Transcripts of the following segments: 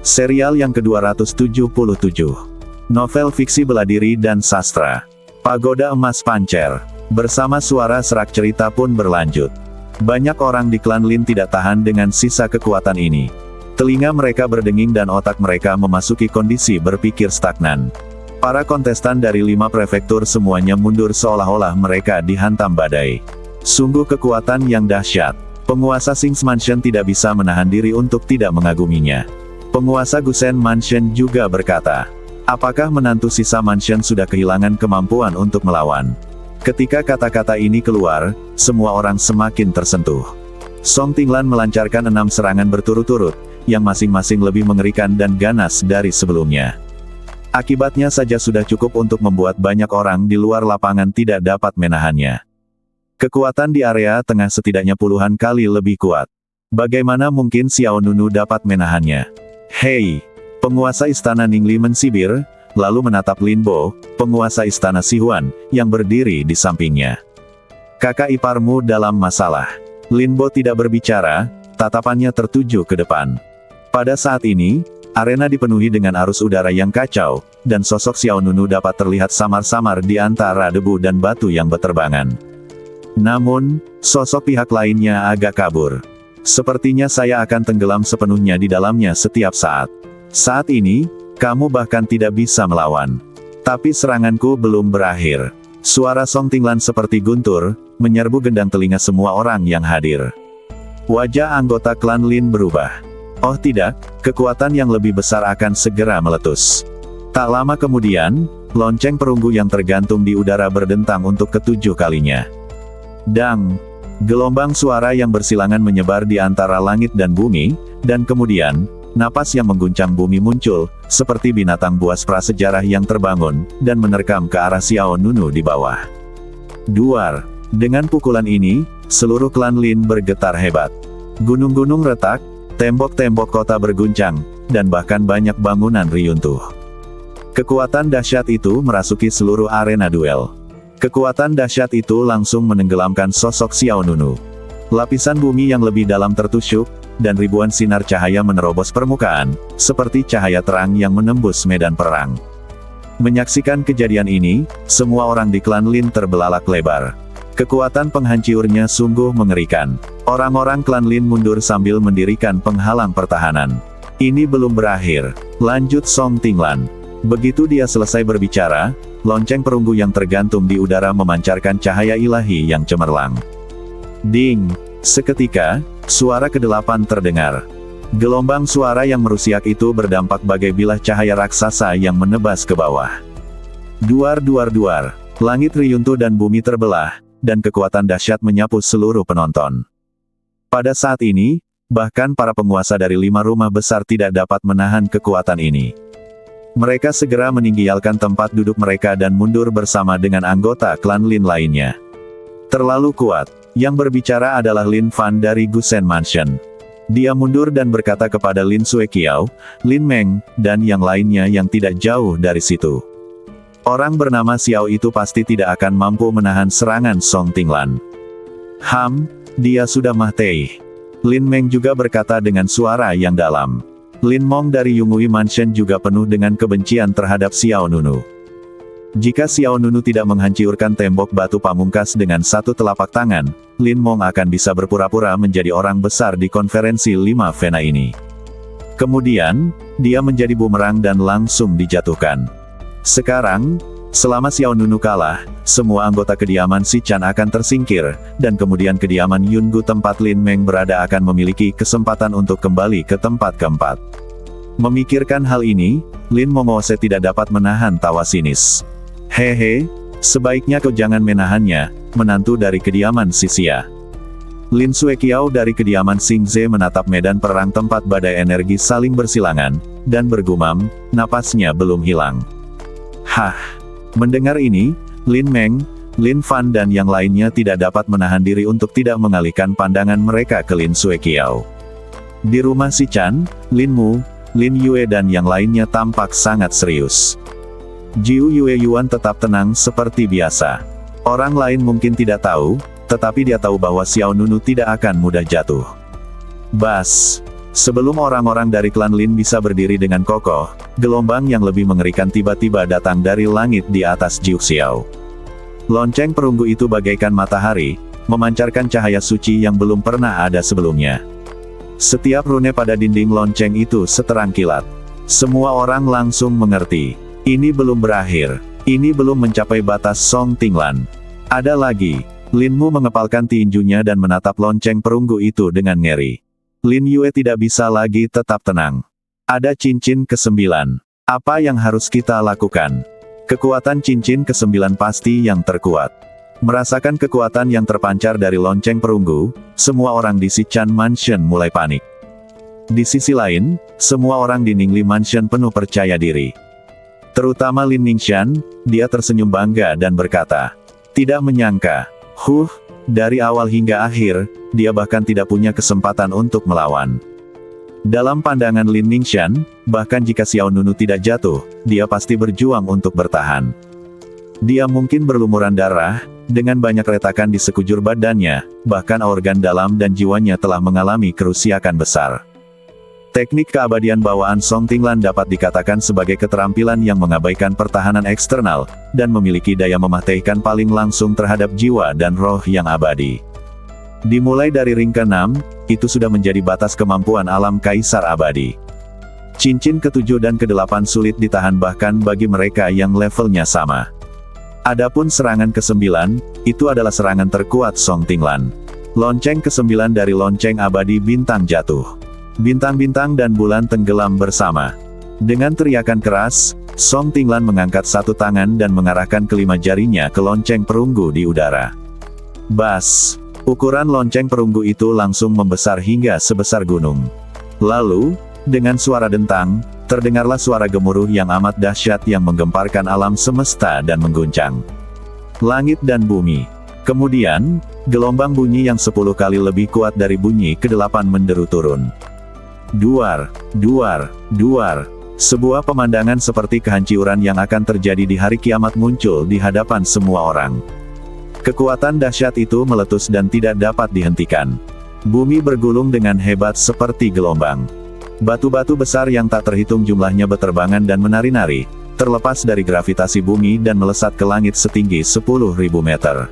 Serial yang ke-277. Novel fiksi bela diri dan sastra. Pagoda Emas Pancer. Bersama suara serak cerita pun berlanjut. Banyak orang di klan Lin tidak tahan dengan sisa kekuatan ini. Telinga mereka berdenging dan otak mereka memasuki kondisi berpikir stagnan. Para kontestan dari 5 prefektur semuanya mundur seolah-olah mereka dihantam badai. Sungguh kekuatan yang dahsyat. Penguasa Sings Mansion tidak bisa menahan diri untuk tidak mengaguminya. Penguasa Gusen Mansion juga berkata, apakah menantu sisa Mansion sudah kehilangan kemampuan untuk melawan? Ketika kata-kata ini keluar, semua orang semakin tersentuh. Song Tinglan melancarkan 6 serangan berturut-turut, yang masing-masing lebih mengerikan dan ganas dari sebelumnya. Akibatnya saja sudah cukup untuk membuat banyak orang di luar lapangan tidak dapat menahannya. Kekuatan di area tengah setidaknya puluhan kali lebih kuat. Bagaimana mungkin Xiao Nunu dapat menahannya? Hei! Penguasa istana Ningli mensibir, lalu menatap Lin Bo, penguasa istana Sihuan, yang berdiri di sampingnya. Kakak iparmu dalam masalah. Lin Bo tidak berbicara, tatapannya tertuju ke depan. Pada saat ini, arena dipenuhi dengan arus udara yang kacau, dan sosok Xiao Nunu dapat terlihat samar-samar di antara debu dan batu yang berterbangan. Namun, sosok pihak lainnya agak kabur. Sepertinya saya akan tenggelam sepenuhnya di dalamnya setiap saat. Saat ini, kamu bahkan tidak bisa melawan. Tapi seranganku belum berakhir. Suara Song Tinglan seperti guntur, menyerbu gendang telinga semua orang yang hadir. Wajah anggota klan Lin berubah. Oh tidak, kekuatan yang lebih besar akan segera meletus. Tak lama kemudian, lonceng perunggu yang tergantung di udara berdentang untuk ke-7 kalinya. Dang! Gelombang suara yang bersilangan menyebar di antara langit dan bumi, dan kemudian, napas yang mengguncang bumi muncul, seperti binatang buas prasejarah yang terbangun, dan menerkam ke arah Xiao Nunu di bawah. Duar! Dengan pukulan ini, seluruh klan Lin bergetar hebat. Gunung-gunung retak, tembok-tembok kota berguncang, dan bahkan banyak bangunan riyuntuh. Kekuatan dahsyat itu merasuki seluruh arena duel. Kekuatan dahsyat itu langsung menenggelamkan sosok Xiao Nunu. Lapisan bumi yang lebih dalam tertusuk, dan ribuan sinar cahaya menerobos permukaan, seperti cahaya terang yang menembus medan perang. Menyaksikan kejadian ini, semua orang di klan Lin terbelalak lebar. Kekuatan penghancurnya sungguh mengerikan. Orang-orang klan Lin mundur sambil mendirikan penghalang pertahanan. Ini belum berakhir, lanjut Song Tinglan. Begitu dia selesai berbicara, lonceng perunggu yang tergantung di udara memancarkan cahaya ilahi yang cemerlang. Ding! Seketika, suara ke-8 terdengar. Gelombang suara yang merusiak itu berdampak bagai bilah cahaya raksasa yang menebas ke bawah. Duar duar duar, langit riyuntuh dan bumi terbelah, dan kekuatan dahsyat menyapu seluruh penonton. Pada saat ini, bahkan para penguasa dari 5 rumah besar tidak dapat menahan kekuatan ini. Mereka segera meninggalkan tempat duduk mereka dan mundur bersama dengan anggota klan Lin lainnya. Terlalu kuat. Yang berbicara adalah Lin Fan dari Gusen Mansion. Dia mundur dan berkata kepada Lin Suekiao, Lin Meng, dan yang lainnya yang tidak jauh dari situ. Orang bernama Xiao itu pasti tidak akan mampu menahan serangan Song Tinglan. Dia sudah mati. Lin Meng juga berkata dengan suara yang dalam. Lin Mong dari Yungui Mansion juga penuh dengan kebencian terhadap Xiao Nunu. Jika Xiao Nunu tidak menghancurkan tembok batu pamungkas dengan satu telapak tangan, Lin Mong akan bisa berpura-pura menjadi orang besar di konferensi 5 Vena ini. Kemudian, dia menjadi bumerang dan langsung dijatuhkan. Sekarang, selama Xiao Nunu kalah, semua anggota kediaman Si Chan akan tersingkir, dan kemudian kediaman Yungu tempat Lin Meng berada akan memiliki kesempatan untuk kembali ke tempat keempat. Memikirkan hal ini, Lin Momose tidak dapat menahan tawa sinis. Hehe, sebaiknya kau jangan menahannya, menantu dari kediaman Si Xia. Lin Suekiao dari kediaman Xing Ze menatap medan perang tempat badai energi saling bersilangan, dan bergumam, napasnya belum hilang. Mendengar ini, Lin Meng, Lin Fan dan yang lainnya tidak dapat menahan diri untuk tidak mengalihkan pandangan mereka ke Lin Suekiao. Di rumah Si Chan, Lin Mu, Lin Yue dan yang lainnya tampak sangat serius. Jiu Yue Yuan tetap tenang seperti biasa. Orang lain mungkin tidak tahu, tetapi dia tahu bahwa Xiao Nunu tidak akan mudah jatuh. Bas! Sebelum orang-orang dari klan Lin bisa berdiri dengan kokoh, gelombang yang lebih mengerikan tiba-tiba datang dari langit di atas Jiu Xiao. Lonceng perunggu itu bagaikan matahari, memancarkan cahaya suci yang belum pernah ada sebelumnya. Setiap rune pada dinding lonceng itu seterang kilat. Semua orang langsung mengerti. Ini belum berakhir. Ini belum mencapai batas Song Tinglan. Ada lagi. Lin Mu mengepalkan tinjunya dan menatap lonceng perunggu itu dengan ngeri. Lin Yue tidak bisa lagi tetap tenang. Ada cincin ke-9. Apa yang harus kita lakukan? Kekuatan cincin ke-9 pasti yang terkuat. Merasakan kekuatan yang terpancar dari lonceng perunggu, semua orang di Sichan Mansion mulai panik. Di sisi lain, semua orang di Ningli Mansion penuh percaya diri. Terutama Lin Ningxian, dia tersenyum bangga dan berkata, "Tidak menyangka, dari awal hingga akhir, dia bahkan tidak punya kesempatan untuk melawan." Dalam pandangan Lin Ningxian, bahkan jika Xiao Nunu tidak jatuh, dia pasti berjuang untuk bertahan. Dia mungkin berlumuran darah, dengan banyak retakan di sekujur badannya, bahkan organ dalam dan jiwanya telah mengalami kerusakan besar. Teknik keabadian bawaan Song Tinglan dapat dikatakan sebagai keterampilan yang mengabaikan pertahanan eksternal, dan memiliki daya mematikan paling langsung terhadap jiwa dan roh yang abadi. Dimulai dari ring ke-6, itu sudah menjadi batas kemampuan alam Kaisar Abadi. Cincin ke-7 dan ke-8 sulit ditahan bahkan bagi mereka yang levelnya sama. Adapun serangan ke-9, itu adalah serangan terkuat Song Tinglan. Lonceng ke-9 dari lonceng abadi bintang jatuh. Bintang-bintang dan bulan tenggelam bersama. Dengan teriakan keras, Song Tinglan mengangkat satu tangan dan mengarahkan kelima jarinya ke lonceng perunggu di udara. Bas! Ukuran lonceng perunggu itu langsung membesar hingga sebesar gunung. Lalu, dengan suara dentang, terdengarlah suara gemuruh yang amat dahsyat yang menggemparkan alam semesta dan mengguncang langit dan bumi. Kemudian, gelombang bunyi yang 10 kali lebih kuat dari bunyi ke-8 menderu turun. Duar, duar, duar. Sebuah pemandangan seperti kehancuran yang akan terjadi di hari kiamat muncul di hadapan semua orang. Kekuatan dahsyat itu meletus dan tidak dapat dihentikan. Bumi bergulung dengan hebat seperti gelombang. Batu-batu besar yang tak terhitung jumlahnya berterbangan dan menari-nari, terlepas dari gravitasi bumi dan melesat ke langit setinggi 10.000 meter.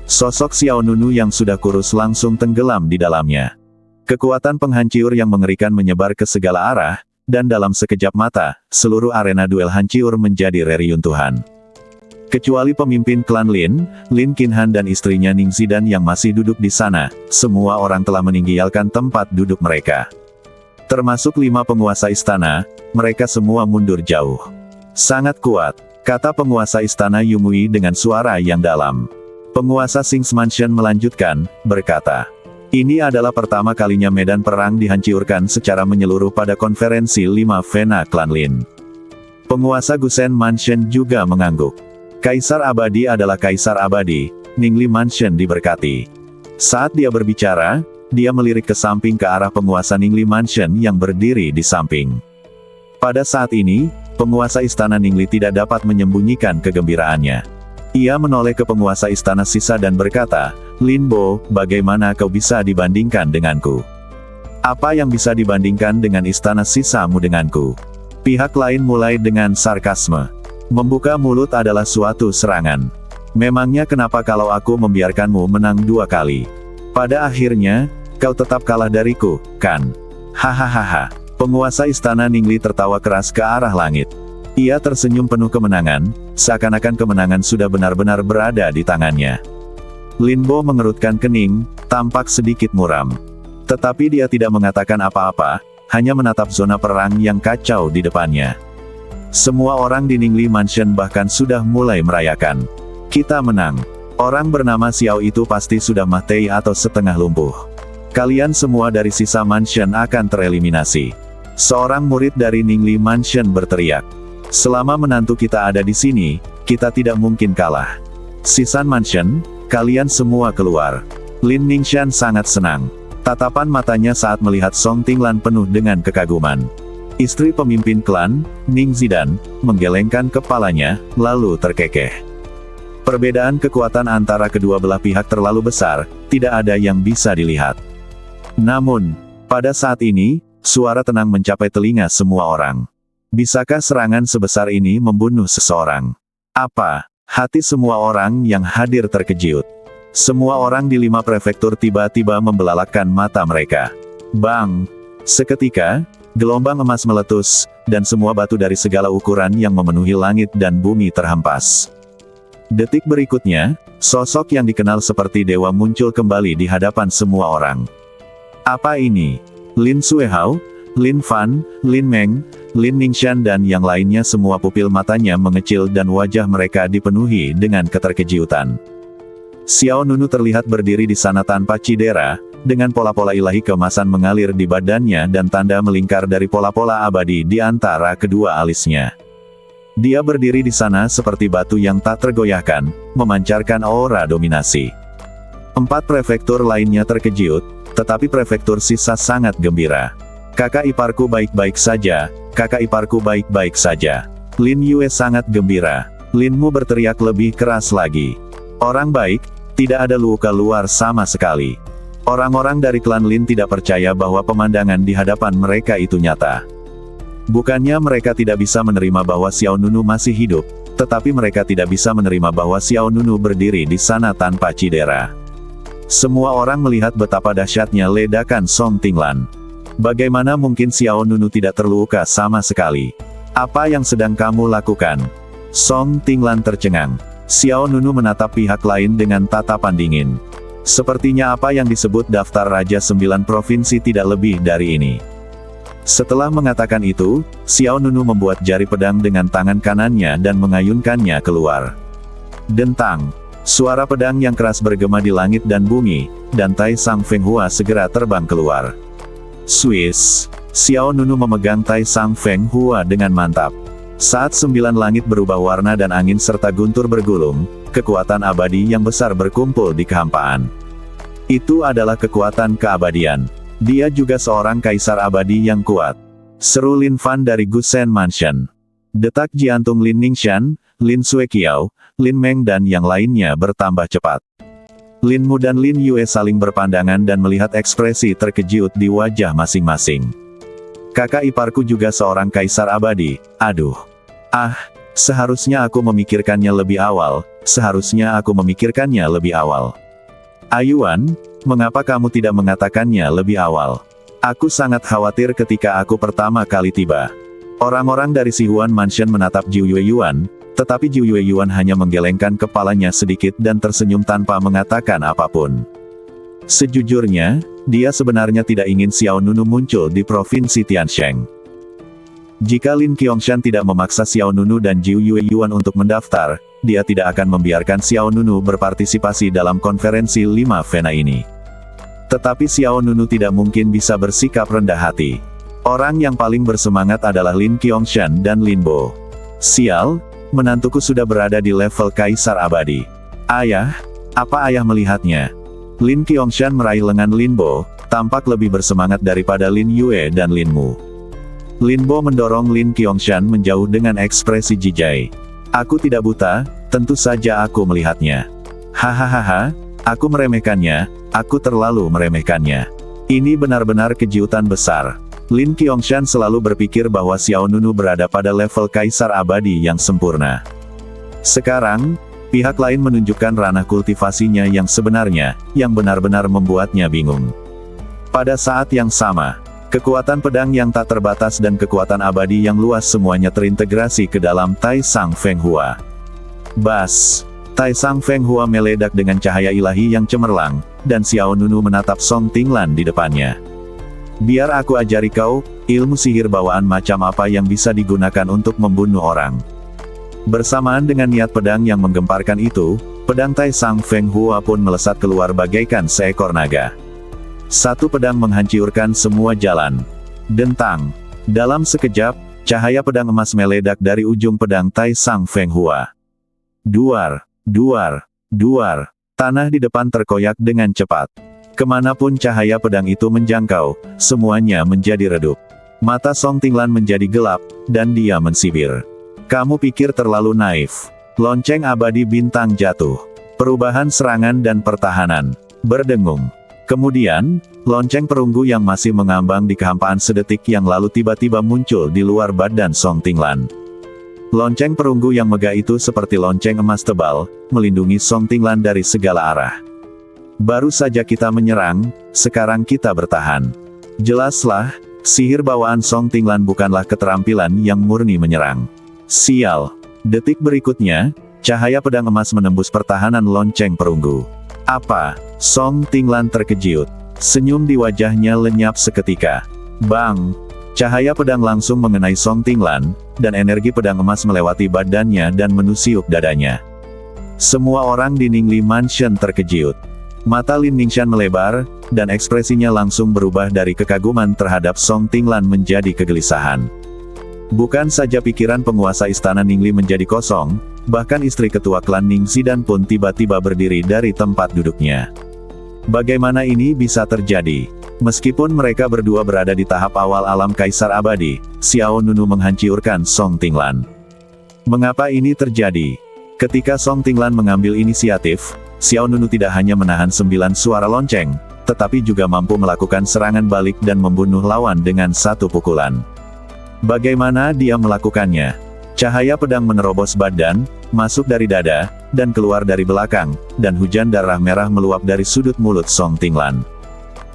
Sosok Xiao Nunu yang sudah kurus langsung tenggelam di dalamnya. Kekuatan penghancur yang mengerikan menyebar ke segala arah, dan dalam sekejap mata, seluruh arena duel hancur menjadi reruntuhan. Kecuali pemimpin klan Lin, Lin Qinhan dan istrinya Ning Zidan yang masih duduk di sana, semua orang telah meninggalkan tempat duduk mereka. Termasuk 5 penguasa istana, mereka semua mundur jauh. Sangat kuat, kata penguasa istana Yumui dengan suara yang dalam. Penguasa Sings Mansion melanjutkan, berkata, "Ini adalah pertama kalinya medan perang dihancurkan secara menyeluruh pada konferensi 5 Vena Klan Lin." Penguasa Gusen Mansion juga mengangguk. Kaisar Abadi adalah Kaisar Abadi, Ningli Mansion diberkati. Saat dia berbicara, dia melirik ke samping ke arah penguasa Ningli Mansion yang berdiri di samping. Pada saat ini, penguasa istana Ningli tidak dapat menyembunyikan kegembiraannya. Ia menoleh ke penguasa istana sisa dan berkata, "Lin Bo, bagaimana kau bisa dibandingkan denganku? Apa yang bisa dibandingkan dengan istana sisamu denganku?" Pihak lain mulai dengan sarkasme. Membuka mulut adalah suatu serangan. Memangnya kenapa kalau aku membiarkanmu menang 2 kali? Pada akhirnya, kau tetap kalah dariku, kan? Hahaha. Penguasa istana Ningli tertawa keras ke arah langit. Ia tersenyum penuh kemenangan, seakan-akan kemenangan sudah benar-benar berada di tangannya. Lin Bo mengerutkan kening, tampak sedikit muram. Tetapi dia tidak mengatakan apa-apa, hanya menatap zona perang yang kacau di depannya. Semua orang di Ningli Mansion bahkan sudah mulai merayakan. Kita menang. Orang bernama Xiao itu pasti sudah mati atau setengah lumpuh. Kalian semua dari sisa mansion akan tereliminasi. Seorang murid dari Ningli Mansion berteriak. Selama menantu kita ada di sini, kita tidak mungkin kalah. Sisan Mansion, kalian semua keluar. Lin Ningxian sangat senang. Tatapan matanya saat melihat Song Tinglan penuh dengan kekaguman. Istri pemimpin klan, Ning Zidan, menggelengkan kepalanya, lalu terkekeh. Perbedaan kekuatan antara kedua belah pihak terlalu besar, tidak ada yang bisa dilihat. Namun, pada saat ini, Suara tenang mencapai telinga semua orang. Bisakah serangan sebesar ini membunuh seseorang? Apa? Hati semua orang yang hadir terkejut. Semua orang di 5 prefektur tiba-tiba membelalakkan mata mereka. Bang! Seketika, gelombang emas meletus, dan semua batu dari segala ukuran yang memenuhi langit dan bumi terhempas. Detik berikutnya, sosok yang dikenal seperti dewa muncul kembali di hadapan semua orang. Apa ini? Lin Suehao, Lin Fan, Lin Meng, Lin Ningxian dan yang lainnya semua pupil matanya mengecil dan wajah mereka dipenuhi dengan keterkejutan. Xiao Nunu terlihat berdiri di sana tanpa cedera, dengan pola-pola ilahi keemasan mengalir di badannya dan tanda melingkar dari pola-pola abadi di antara kedua alisnya. Dia berdiri di sana seperti batu yang tak tergoyahkan, memancarkan aura dominasi. 4 prefektur lainnya terkejut, tetapi prefektur sisa sangat gembira. Kakak iparku baik-baik saja, kakak iparku baik-baik saja. Lin Yue sangat gembira. Linmu berteriak lebih keras lagi. Orang baik, tidak ada luka luar sama sekali. Orang-orang dari klan Lin tidak percaya bahwa pemandangan di hadapan mereka itu nyata. Bukannya mereka tidak bisa menerima bahwa Xiao Nunu masih hidup, tetapi mereka tidak bisa menerima bahwa Xiao Nunu berdiri di sana tanpa cedera. Semua orang melihat betapa dahsyatnya ledakan Song Tinglan. Bagaimana mungkin Xiao Nunu tidak terluka sama sekali? Apa yang sedang kamu lakukan? Song Tinglan tercengang. Xiao Nunu menatap pihak lain dengan tatapan dingin. Sepertinya apa yang disebut daftar Raja 9 Provinsi tidak lebih dari ini. Setelah mengatakan itu, Xiao Nunu membuat jari pedang dengan tangan kanannya dan mengayunkannya keluar. Dentang. Suara pedang yang keras bergema di langit dan bumi, dan Tai Sang Feng Hua segera terbang keluar. Swiss. Xiao Nunu memegang Tai Sang Feng Hua dengan mantap. Saat 9 langit berubah warna dan angin serta guntur bergulung, kekuatan abadi yang besar berkumpul di kehampaan. Itu adalah kekuatan keabadian. Dia juga seorang kaisar abadi yang kuat. Seru Lin Fan dari Gusen Mansion. Detak jantung Lin Ningxian, Lin Sueqiao, Lin Meng dan yang lainnya bertambah cepat. Lin Mu dan Lin Yue saling berpandangan dan melihat ekspresi terkejut di wajah masing-masing. Kakak iparku juga seorang kaisar abadi, aduh. Seharusnya aku memikirkannya lebih awal, Ayuan, mengapa kamu tidak mengatakannya lebih awal? Aku sangat khawatir ketika aku pertama kali tiba. Orang-orang dari Sihuan Mansion menatap Jiu Yue Yuan, tetapi Jiu Yue Yuan hanya menggelengkan kepalanya sedikit dan tersenyum tanpa mengatakan apapun. Sejujurnya, dia sebenarnya tidak ingin Xiao Nunu muncul di Provinsi Tiansheng. Jika Lin Qiangshan tidak memaksa Xiao Nunu dan Jiu Yue Yuan untuk mendaftar, dia tidak akan membiarkan Xiao Nunu berpartisipasi dalam konferensi 5 Vena ini. Tetapi Xiao Nunu tidak mungkin bisa bersikap rendah hati. Orang yang paling bersemangat adalah Lin Qiangshan dan Lin Bo. Sial, menantuku sudah berada di level Kaisar Abadi. Ayah, apa ayah melihatnya? Lin Qiangshan meraih lengan Lin Bo, tampak lebih bersemangat daripada Lin Yue dan Lin Mu. Lin Bo mendorong Lin Qiangshan menjauh dengan ekspresi jijai. Aku tidak buta, tentu saja aku melihatnya. Hahaha, aku meremehkannya, aku terlalu meremehkannya. Ini benar-benar kejutan besar. Lin Qiangshan selalu berpikir bahwa Xiao Nunu berada pada level Kaisar Abadi yang sempurna. Sekarang, pihak lain menunjukkan ranah kultivasinya yang sebenarnya, yang benar-benar membuatnya bingung. Pada saat yang sama, kekuatan pedang yang tak terbatas dan kekuatan abadi yang luas semuanya terintegrasi ke dalam Tai Sang Feng Hua. Bas! Tai Sang Feng Hua meledak dengan cahaya ilahi yang cemerlang, dan Xiao Nunu menatap Song Tinglan di depannya. Biar aku ajari kau, ilmu sihir bawaan macam apa yang bisa digunakan untuk membunuh orang. Bersamaan dengan niat pedang yang menggemparkan itu, pedang Tai Sang Feng Hua pun melesat keluar bagaikan seekor naga. Satu pedang menghancurkan semua jalan. Dentang. Dalam sekejap, cahaya pedang emas meledak dari ujung pedang Tai Sang Feng Hua. Duar, duar, duar. Tanah di depan terkoyak dengan cepat. Kemanapun cahaya pedang itu menjangkau, semuanya menjadi redup. Mata Song Tinglan menjadi gelap, dan dia mensibir. Kamu pikir terlalu naif. Lonceng abadi bintang jatuh. Perubahan serangan dan pertahanan. Berdengung. Kemudian, Lonceng perunggu yang masih mengambang di kehampaan sedetik yang lalu tiba-tiba muncul di luar badan Song Tinglan. Lonceng perunggu yang megah itu seperti lonceng emas tebal, melindungi Song Tinglan dari segala arah. Baru saja kita menyerang, sekarang kita bertahan. Jelaslah, sihir bawaan Song Tinglan bukanlah keterampilan yang murni menyerang. Sial. Detik berikutnya, cahaya pedang emas menembus pertahanan lonceng perunggu. Apa? Song Tinglan terkejut. Senyum di wajahnya lenyap seketika. Bang! Cahaya pedang langsung mengenai Song Tinglan, dan energi pedang emas melewati badannya dan menusuk dadanya. Semua orang di Ningli Mansion terkejut. Mata Lin Ningxian melebar, dan ekspresinya langsung berubah dari kekaguman terhadap Song Tinglan menjadi kegelisahan. Bukan saja pikiran penguasa istana Ningli menjadi kosong, bahkan istri ketua klan Ning Zidan pun tiba-tiba berdiri dari tempat duduknya. Bagaimana ini bisa terjadi? Meskipun mereka berdua berada di tahap awal alam Kaisar Abadi, Xiao Nunu menghancurkan Song Tinglan. Mengapa ini terjadi? Ketika Song Tinglan mengambil inisiatif, Xiao Nunu tidak hanya menahan 9 suara lonceng, tetapi juga mampu melakukan serangan balik dan membunuh lawan dengan satu pukulan. Bagaimana dia melakukannya? Cahaya pedang menerobos badan, masuk dari dada, dan keluar dari belakang, dan hujan darah merah meluap dari sudut mulut Song Tinglan.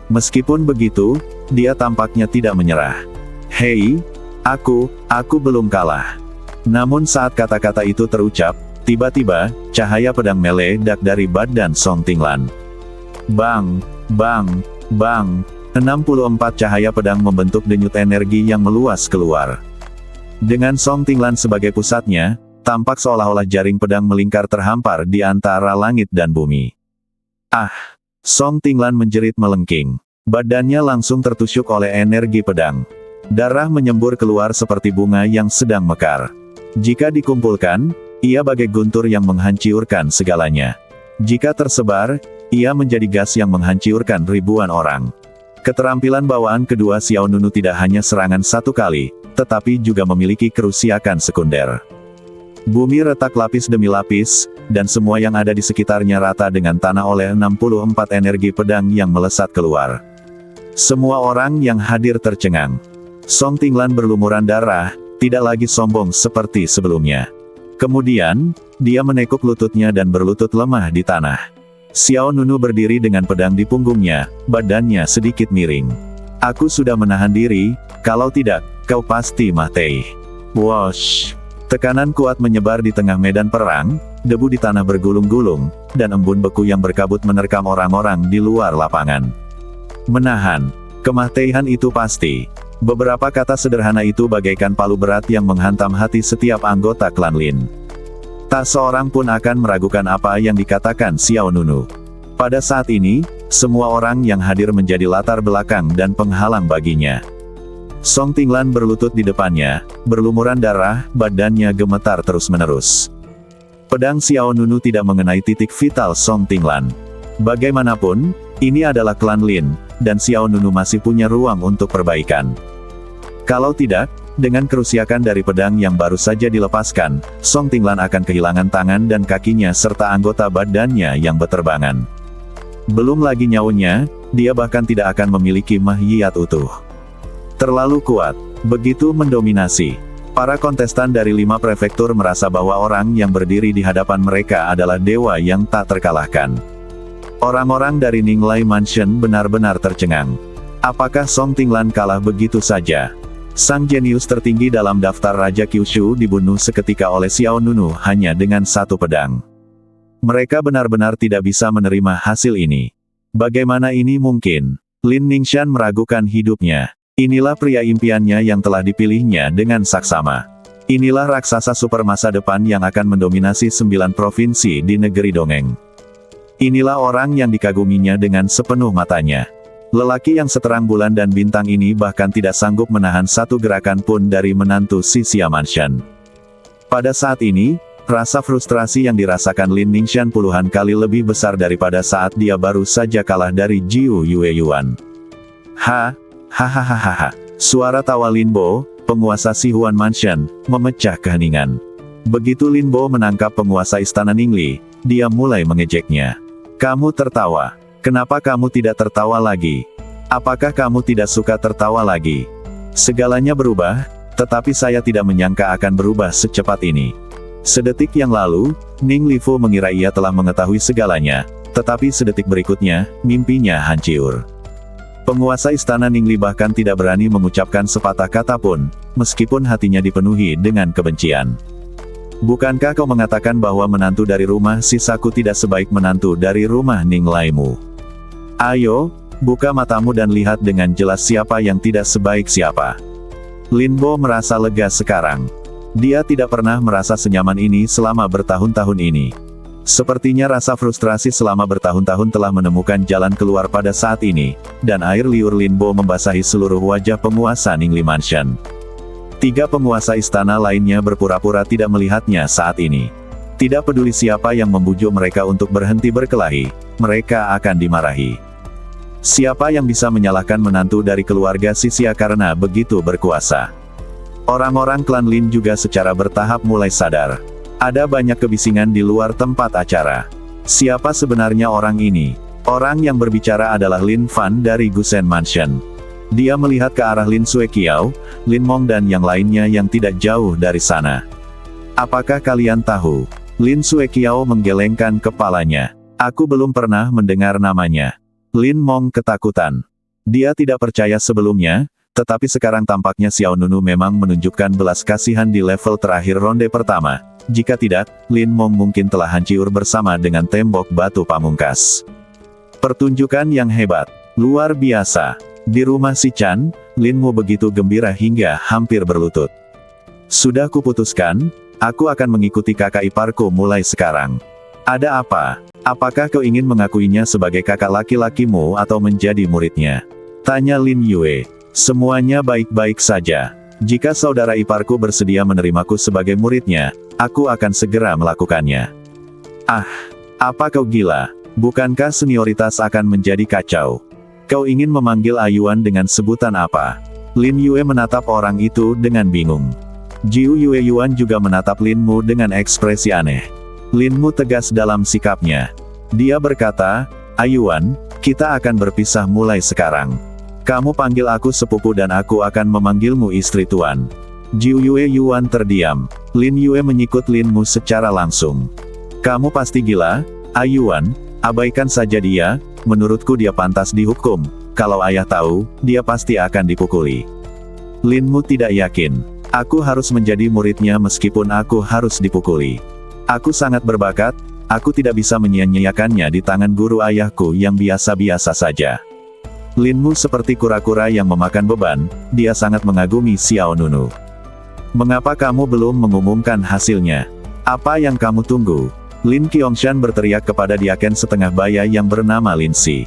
Meskipun begitu, dia tampaknya tidak menyerah. Hei, aku belum kalah. Namun saat kata-kata itu terucap, tiba-tiba, cahaya pedang meledak dari badan Song Tinglan. Bang, bang, bang, 64 cahaya pedang membentuk denyut energi yang meluas keluar. Dengan Song Tinglan sebagai pusatnya, tampak seolah-olah jaring pedang melingkar terhampar di antara langit dan bumi. Ah! Song Tinglan menjerit melengking. Badannya langsung tertusuk oleh energi pedang. Darah menyembur keluar seperti bunga yang sedang mekar. Jika dikumpulkan, ia bagai guntur yang menghancurkan segalanya. Jika tersebar, ia menjadi gas yang menghancurkan ribuan orang. Keterampilan bawaan kedua Xiao Nunu tidak hanya serangan satu kali, tetapi juga memiliki kerusakan sekunder. Bumi retak lapis demi lapis, dan semua yang ada di sekitarnya rata dengan tanah oleh 64 energi pedang yang melesat keluar. Semua orang yang hadir tercengang. Song Tinglan berlumuran darah, tidak lagi sombong seperti sebelumnya. Kemudian, dia menekuk lututnya dan berlutut lemah di tanah. Xiao Nunu berdiri dengan pedang di punggungnya, badannya sedikit miring. Aku sudah menahan diri, kalau tidak, kau pasti mati. Wosh! Tekanan kuat menyebar di tengah medan perang, debu di tanah bergulung-gulung, dan embun beku yang berkabut menerkam orang-orang di luar lapangan. Menahan. Kematian itu pasti. Beberapa kata sederhana itu bagaikan palu berat yang menghantam hati setiap anggota klan Lin. Tak seorang pun akan meragukan apa yang dikatakan Xiao Nunu. Pada saat ini, semua orang yang hadir menjadi latar belakang dan penghalang baginya. Song Tinglan berlutut di depannya, berlumuran darah, badannya gemetar terus-menerus. Pedang Xiao Nunu tidak mengenai titik vital Song Tinglan. Bagaimanapun, ini adalah klan Lin, dan Xiao Nunu masih punya ruang untuk perbaikan. Kalau tidak, dengan kerusakan dari pedang yang baru saja dilepaskan, Song Tinglan akan kehilangan tangan dan kakinya serta anggota badannya yang beterbangan. Belum lagi nyawanya, dia bahkan tidak akan memiliki mahiyat utuh. Terlalu kuat, begitu mendominasi. Para kontestan dari 5 prefektur merasa bahwa orang yang berdiri di hadapan mereka adalah dewa yang tak terkalahkan. Orang-orang dari Ningli Mansion benar-benar tercengang. Apakah Song Tinglan kalah begitu saja? Sang jenius tertinggi dalam daftar Raja Kyushu dibunuh seketika oleh Xiao Nunu hanya dengan satu pedang. Mereka benar-benar tidak bisa menerima hasil ini. Bagaimana ini mungkin? Lin Ningxian meragukan hidupnya. Inilah pria impiannya yang telah dipilihnya dengan saksama. Inilah raksasa super masa depan yang akan mendominasi 9 provinsi di negeri dongeng. Inilah orang yang dikaguminya dengan sepenuh matanya. Lelaki yang seterang bulan dan bintang ini bahkan tidak sanggup menahan satu gerakan pun dari menantu Xia Mansion. Pada saat ini, rasa frustrasi yang dirasakan Lin Ningxian puluhan kali lebih besar daripada saat dia baru saja kalah dari Jiu Yueyuan. Hahaha. Suara tawa Lin Bo, penguasa Sihuan Mansion, memecah keheningan. Begitu Lin Bo menangkap penguasa istana Ningli, dia mulai mengejeknya. Kamu tertawa. Kenapa kamu tidak tertawa lagi? Apakah kamu tidak suka tertawa lagi? Segalanya berubah, tetapi saya tidak menyangka akan berubah secepat ini. Sedetik yang lalu, Ning Lifu mengira ia telah mengetahui segalanya, tetapi sedetik berikutnya, mimpinya hancur. Penguasa istana Ningli bahkan tidak berani mengucapkan sepatah kata pun, meskipun hatinya dipenuhi dengan kebencian. Bukankah kau mengatakan bahwa menantu dari rumah Sisaku tidak sebaik menantu dari rumah Ninglaimu? Ayo, buka matamu dan lihat dengan jelas siapa yang tidak sebaik siapa. Lin Bo merasa lega sekarang. Dia tidak pernah merasa senyaman ini selama bertahun-tahun ini. Sepertinya rasa frustrasi selama bertahun-tahun telah menemukan jalan keluar pada saat ini, dan air liur Lin Bo membasahi seluruh wajah penguasa Ningli Mansion. 3 penguasa istana lainnya berpura-pura tidak melihatnya saat ini. Tidak peduli siapa yang membujuk mereka untuk berhenti berkelahi, mereka akan dimarahi. Siapa yang bisa menyalahkan menantu dari keluarga Sisia karena begitu berkuasa? Orang-orang klan Lin juga secara bertahap mulai sadar. Ada banyak kebisingan di luar tempat acara. Siapa sebenarnya orang ini? Orang yang berbicara adalah Lin Fan dari Gusen Mansion. Dia melihat ke arah Lin Suekiao, Lin Mong dan yang lainnya yang tidak jauh dari sana. Apakah kalian tahu? Lin Suekiao menggelengkan kepalanya. Aku belum pernah mendengar namanya. Lin Mong ketakutan. Dia tidak percaya sebelumnya, tetapi sekarang tampaknya Xiao Nunu memang menunjukkan belas kasihan di level terakhir ronde pertama. Jika tidak, Lin Mong mungkin telah hancur bersama dengan tembok batu pamungkas. Pertunjukan yang hebat. Luar biasa. Di rumah si Chan, Lin Mu begitu gembira hingga hampir berlutut. Sudah kuputuskan, aku akan mengikuti kakak iparku mulai sekarang. Ada apa? Apakah kau ingin mengakuinya sebagai kakak laki-lakimu atau menjadi muridnya? Tanya Lin Yue. Semuanya baik-baik saja. Jika saudara iparku bersedia menerimaku sebagai muridnya, aku akan segera melakukannya. Ah, apa kau gila? Bukankah senioritas akan menjadi kacau? Kau ingin memanggil Ayuan dengan sebutan apa? Lin Yue menatap orang itu dengan bingung. Jiu Yue Yuan juga menatap Lin Mu dengan ekspresi aneh. Lin Mu tegas dalam sikapnya. Dia berkata, Ayuan, kita akan berpisah mulai sekarang. Kamu panggil aku sepupu dan aku akan memanggilmu istri tuan. Jiu Yue Yuan terdiam. Lin Yue menyikut Lin Mu secara langsung. Kamu pasti gila, Ayuan, abaikan saja dia, menurutku dia pantas dihukum, kalau ayah tahu, dia pasti akan dipukuli. Lin Mu tidak yakin. Aku harus menjadi muridnya meskipun aku harus dipukuli. Aku sangat berbakat, aku tidak bisa menyia-nyiakannya di tangan guru ayahku yang biasa-biasa saja. Lin Mu seperti kura-kura yang memakan beban, dia sangat mengagumi Xiao Nunu. Mengapa kamu belum mengumumkan hasilnya? Apa yang kamu tunggu? Lin Qiangshan berteriak kepada diaken setengah baya yang bernama Lin Si.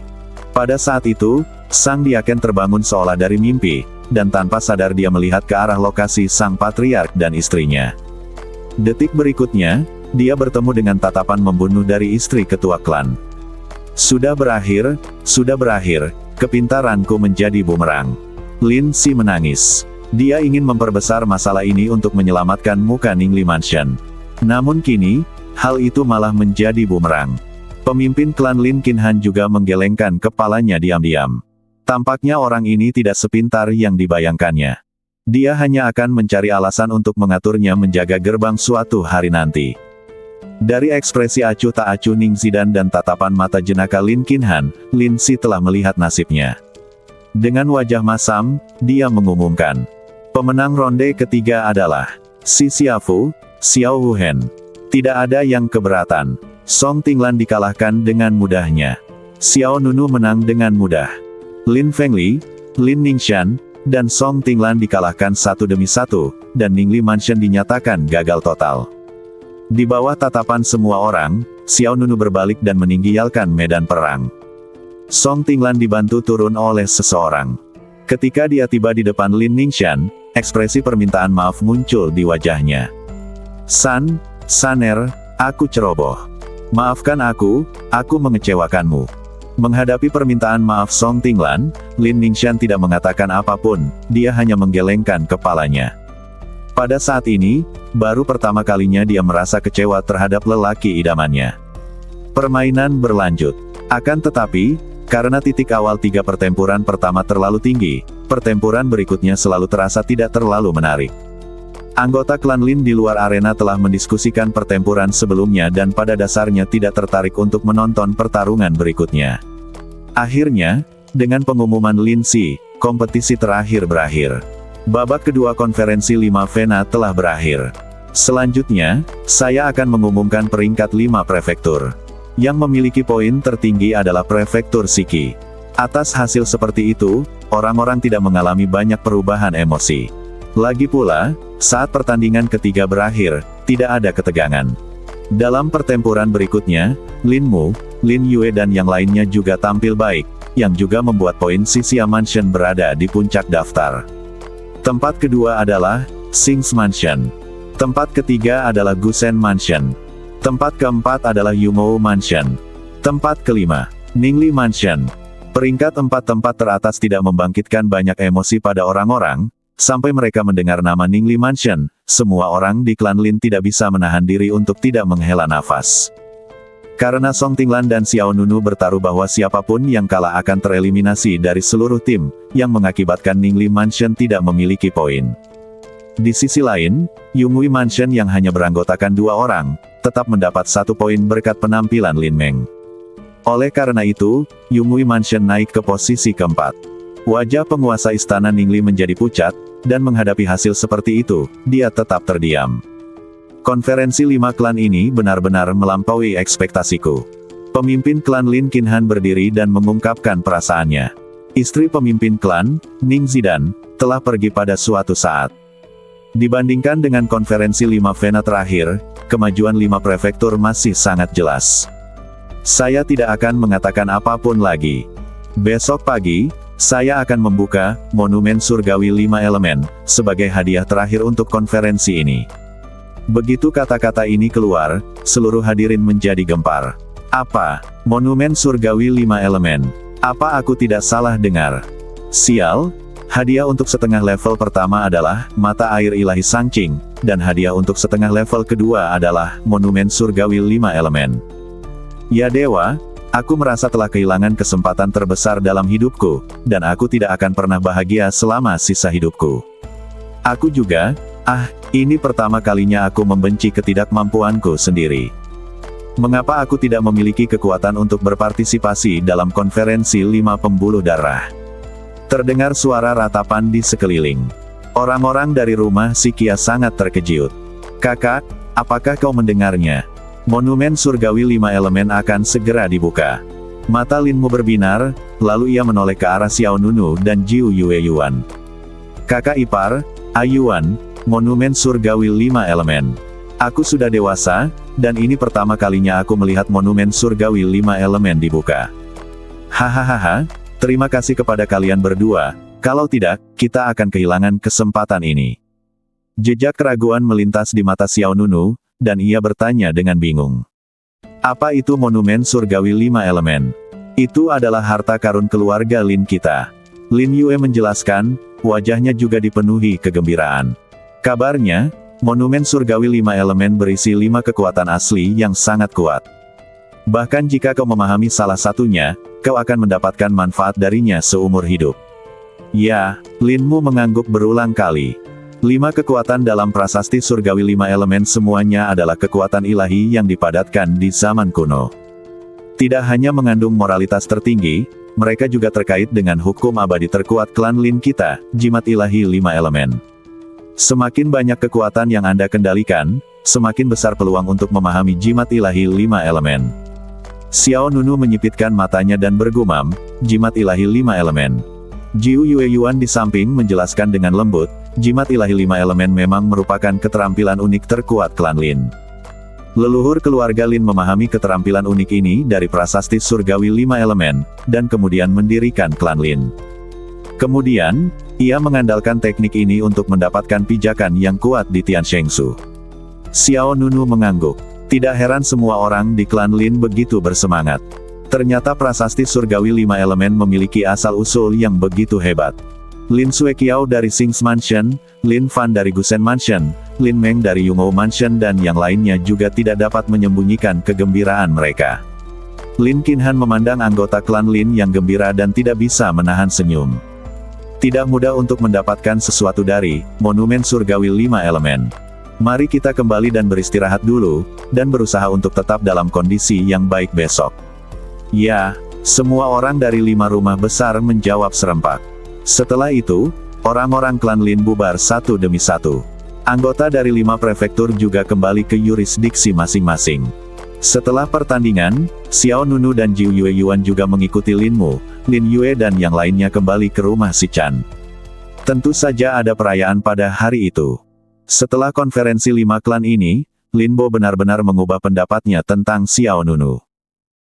Pada saat itu, sang diaken terbangun seolah dari mimpi, dan tanpa sadar dia melihat ke arah lokasi sang patriark dan istrinya. Detik berikutnya, dia bertemu dengan tatapan membunuh dari istri ketua klan. Sudah berakhir, kepintaranku menjadi bumerang. Lin Si menangis. Dia ingin memperbesar masalah ini untuk menyelamatkan muka Ningli Mansion. Namun kini, hal itu malah menjadi bumerang. Pemimpin klan Lin Qinhan juga menggelengkan kepalanya diam-diam. Tampaknya orang ini tidak sepintar yang dibayangkannya. Dia hanya akan mencari alasan untuk mengaturnya menjaga gerbang suatu hari nanti. Dari ekspresi acuh tak acuh Ning Zidan dan tatapan mata jenaka Lin Qinhan, Lin Si telah melihat nasibnya. Dengan wajah masam, dia mengumumkan. Pemenang ronde ketiga adalah Si Xiaofu, Xiao Huhen. Tidak ada yang keberatan. Song Tinglan dikalahkan dengan mudahnya. Xiao Nunu menang dengan mudah. Lin Fengli, Lin Ningxian, dan Song Tinglan dikalahkan satu demi satu, dan Ningli Mansion dinyatakan gagal total. Di bawah tatapan semua orang, Xiao Nunu berbalik dan meninggalkan medan perang. Song Tinglan dibantu turun oleh seseorang. Ketika dia tiba di depan Lin Ningxian, ekspresi permintaan maaf muncul di wajahnya. Saner, aku ceroboh. Maafkan aku mengecewakanmu. Menghadapi permintaan maaf Song Tinglan, Lin Ningxian tidak mengatakan apapun, dia hanya menggelengkan kepalanya. Pada saat ini, baru pertama kalinya dia merasa kecewa terhadap lelaki idamannya. Permainan berlanjut. Akan tetapi, Karena titik awal 3 pertempuran pertama terlalu tinggi, pertempuran berikutnya selalu terasa tidak terlalu menarik. Anggota klan Lin di luar arena telah mendiskusikan pertempuran sebelumnya dan pada dasarnya tidak tertarik untuk menonton pertarungan berikutnya. Akhirnya, dengan pengumuman Lin Si, kompetisi terakhir berakhir. Babak kedua konferensi 5 Vena telah berakhir. Selanjutnya, saya akan mengumumkan peringkat 5 prefektur. Yang memiliki poin tertinggi adalah prefektur Shiki. Atas hasil seperti itu, orang-orang tidak mengalami banyak perubahan emosi. Lagi pula, saat pertandingan ketiga berakhir, tidak ada ketegangan. Dalam pertempuran berikutnya, Lin Mu, Lin Yue dan yang lainnya juga tampil baik, yang juga membuat poin Xixia Mansion berada di puncak daftar. Tempat kedua adalah Xing's Mansion. Tempat ketiga adalah Gusen Mansion. Tempat keempat adalah Yumou Mansion. Tempat kelima, Ningli Mansion. Peringkat 4 tempat teratas tidak membangkitkan banyak emosi pada orang-orang, sampai mereka mendengar nama Ningli Mansion, semua orang di klan Lin tidak bisa menahan diri untuk tidak menghela nafas. Karena Song Tinglan dan Xiao Nunu bertaruh bahwa siapapun yang kalah akan tereliminasi dari seluruh tim, yang mengakibatkan Ningli Mansion tidak memiliki poin. Di sisi lain, Yungui Mansion yang hanya beranggotakan 2 orang, tetap mendapat 1 poin berkat penampilan Lin Meng. Oleh karena itu, Yungui Mansion naik ke posisi keempat. Wajah penguasa istana Ningli menjadi pucat, dan menghadapi hasil seperti itu, dia tetap terdiam. Konferensi 5 klan ini benar-benar melampaui ekspektasiku. Pemimpin klan Lin Qinhan berdiri dan mengungkapkan perasaannya. Istri pemimpin klan, Ning Zidan, telah pergi pada suatu saat. Dibandingkan dengan konferensi 5 Vena terakhir, kemajuan 5 prefektur masih sangat jelas. Saya tidak akan mengatakan apapun lagi. Besok pagi, saya akan membuka Monumen Surgawi 5 Elemen, sebagai hadiah terakhir untuk konferensi ini. Begitu kata-kata ini keluar, seluruh hadirin menjadi gempar. Apa? Monumen Surgawi 5 Elemen? Apa aku tidak salah dengar? Sial! Hadiah untuk setengah level pertama adalah Mata Air Ilahi Sangqing, dan hadiah untuk setengah level kedua adalah Monumen Surgawi 5 Elemen. Ya dewa, aku merasa telah kehilangan kesempatan terbesar dalam hidupku, dan aku tidak akan pernah bahagia selama sisa hidupku. Aku juga, ini pertama kalinya aku membenci ketidakmampuanku sendiri. Mengapa aku tidak memiliki kekuatan untuk berpartisipasi dalam konferensi 5 pembuluh darah? Terdengar suara ratapan di sekeliling. Orang-orang dari rumah Sikia sangat terkejut. Kakak, apakah kau mendengarnya? Monumen Surgawi 5 Elemen akan segera dibuka. Mata Lin Mu berbinar, lalu ia menoleh ke arah Xiao Nunu dan Jiu Yue Yuan. Kakak ipar, Ayuan, Monumen Surgawi 5 Elemen. Aku sudah dewasa, dan ini pertama kalinya aku melihat Monumen Surgawi 5 Elemen dibuka. Hahaha. Terima kasih kepada kalian berdua, kalau tidak, kita akan kehilangan kesempatan ini. Jejak keraguan melintas di mata Xiao Nunu, dan ia bertanya dengan bingung. Apa itu Monumen Surgawi 5 Elemen? Itu adalah harta karun keluarga Lin kita. Lin Yue menjelaskan, wajahnya juga dipenuhi kegembiraan. Kabarnya, Monumen Surgawi 5 Elemen berisi 5 kekuatan asli yang sangat kuat. Bahkan jika kau memahami salah satunya, kau akan mendapatkan manfaat darinya seumur hidup. Ya, Lin Mu mengangguk berulang kali. 5 kekuatan dalam prasasti surgawi 5 elemen semuanya adalah kekuatan ilahi yang dipadatkan di zaman kuno. Tidak hanya mengandung moralitas tertinggi, mereka juga terkait dengan hukum abadi terkuat klan Lin kita, jimat ilahi 5 elemen. Semakin banyak kekuatan yang Anda kendalikan, semakin besar peluang untuk memahami jimat ilahi 5 elemen. Xiao Nunu menyipitkan matanya dan bergumam, jimat ilahi 5 elemen. Jiu Yue Yuan di samping menjelaskan dengan lembut, jimat ilahi 5 elemen memang merupakan keterampilan unik terkuat klan Lin. Leluhur keluarga Lin memahami keterampilan unik ini dari prasasti surgawi 5 elemen, dan kemudian mendirikan klan Lin. Kemudian, ia mengandalkan teknik ini untuk mendapatkan pijakan yang kuat di Tianshengsu. Xiao Nunu mengangguk. Tidak heran semua orang di klan Lin begitu bersemangat. Ternyata prasasti surgawi 5 elemen memiliki asal-usul yang begitu hebat. Lin Suekiao dari Xing's Mansion, Lin Fan dari Gusen Mansion, Lin Meng dari Yumou Mansion dan yang lainnya juga tidak dapat menyembunyikan kegembiraan mereka. Lin Qinhan memandang anggota klan Lin yang gembira dan tidak bisa menahan senyum. Tidak mudah untuk mendapatkan sesuatu dari monumen surgawi 5 elemen. Mari kita kembali dan beristirahat dulu, dan berusaha untuk tetap dalam kondisi yang baik besok. Ya, semua orang dari 5 rumah besar menjawab serempak. Setelah itu, orang-orang klan Lin bubar satu demi satu. Anggota dari 5 prefektur juga kembali ke yurisdiksi masing-masing. Setelah pertandingan, Xiao Nunu dan Jiu Yue Yuan juga mengikuti Lin Mu, Lin Yue dan yang lainnya kembali ke rumah Si Chan. Tentu saja ada perayaan pada hari itu. Setelah konferensi 5 klan ini, Lin Bo benar-benar mengubah pendapatnya tentang Xiao Nunu.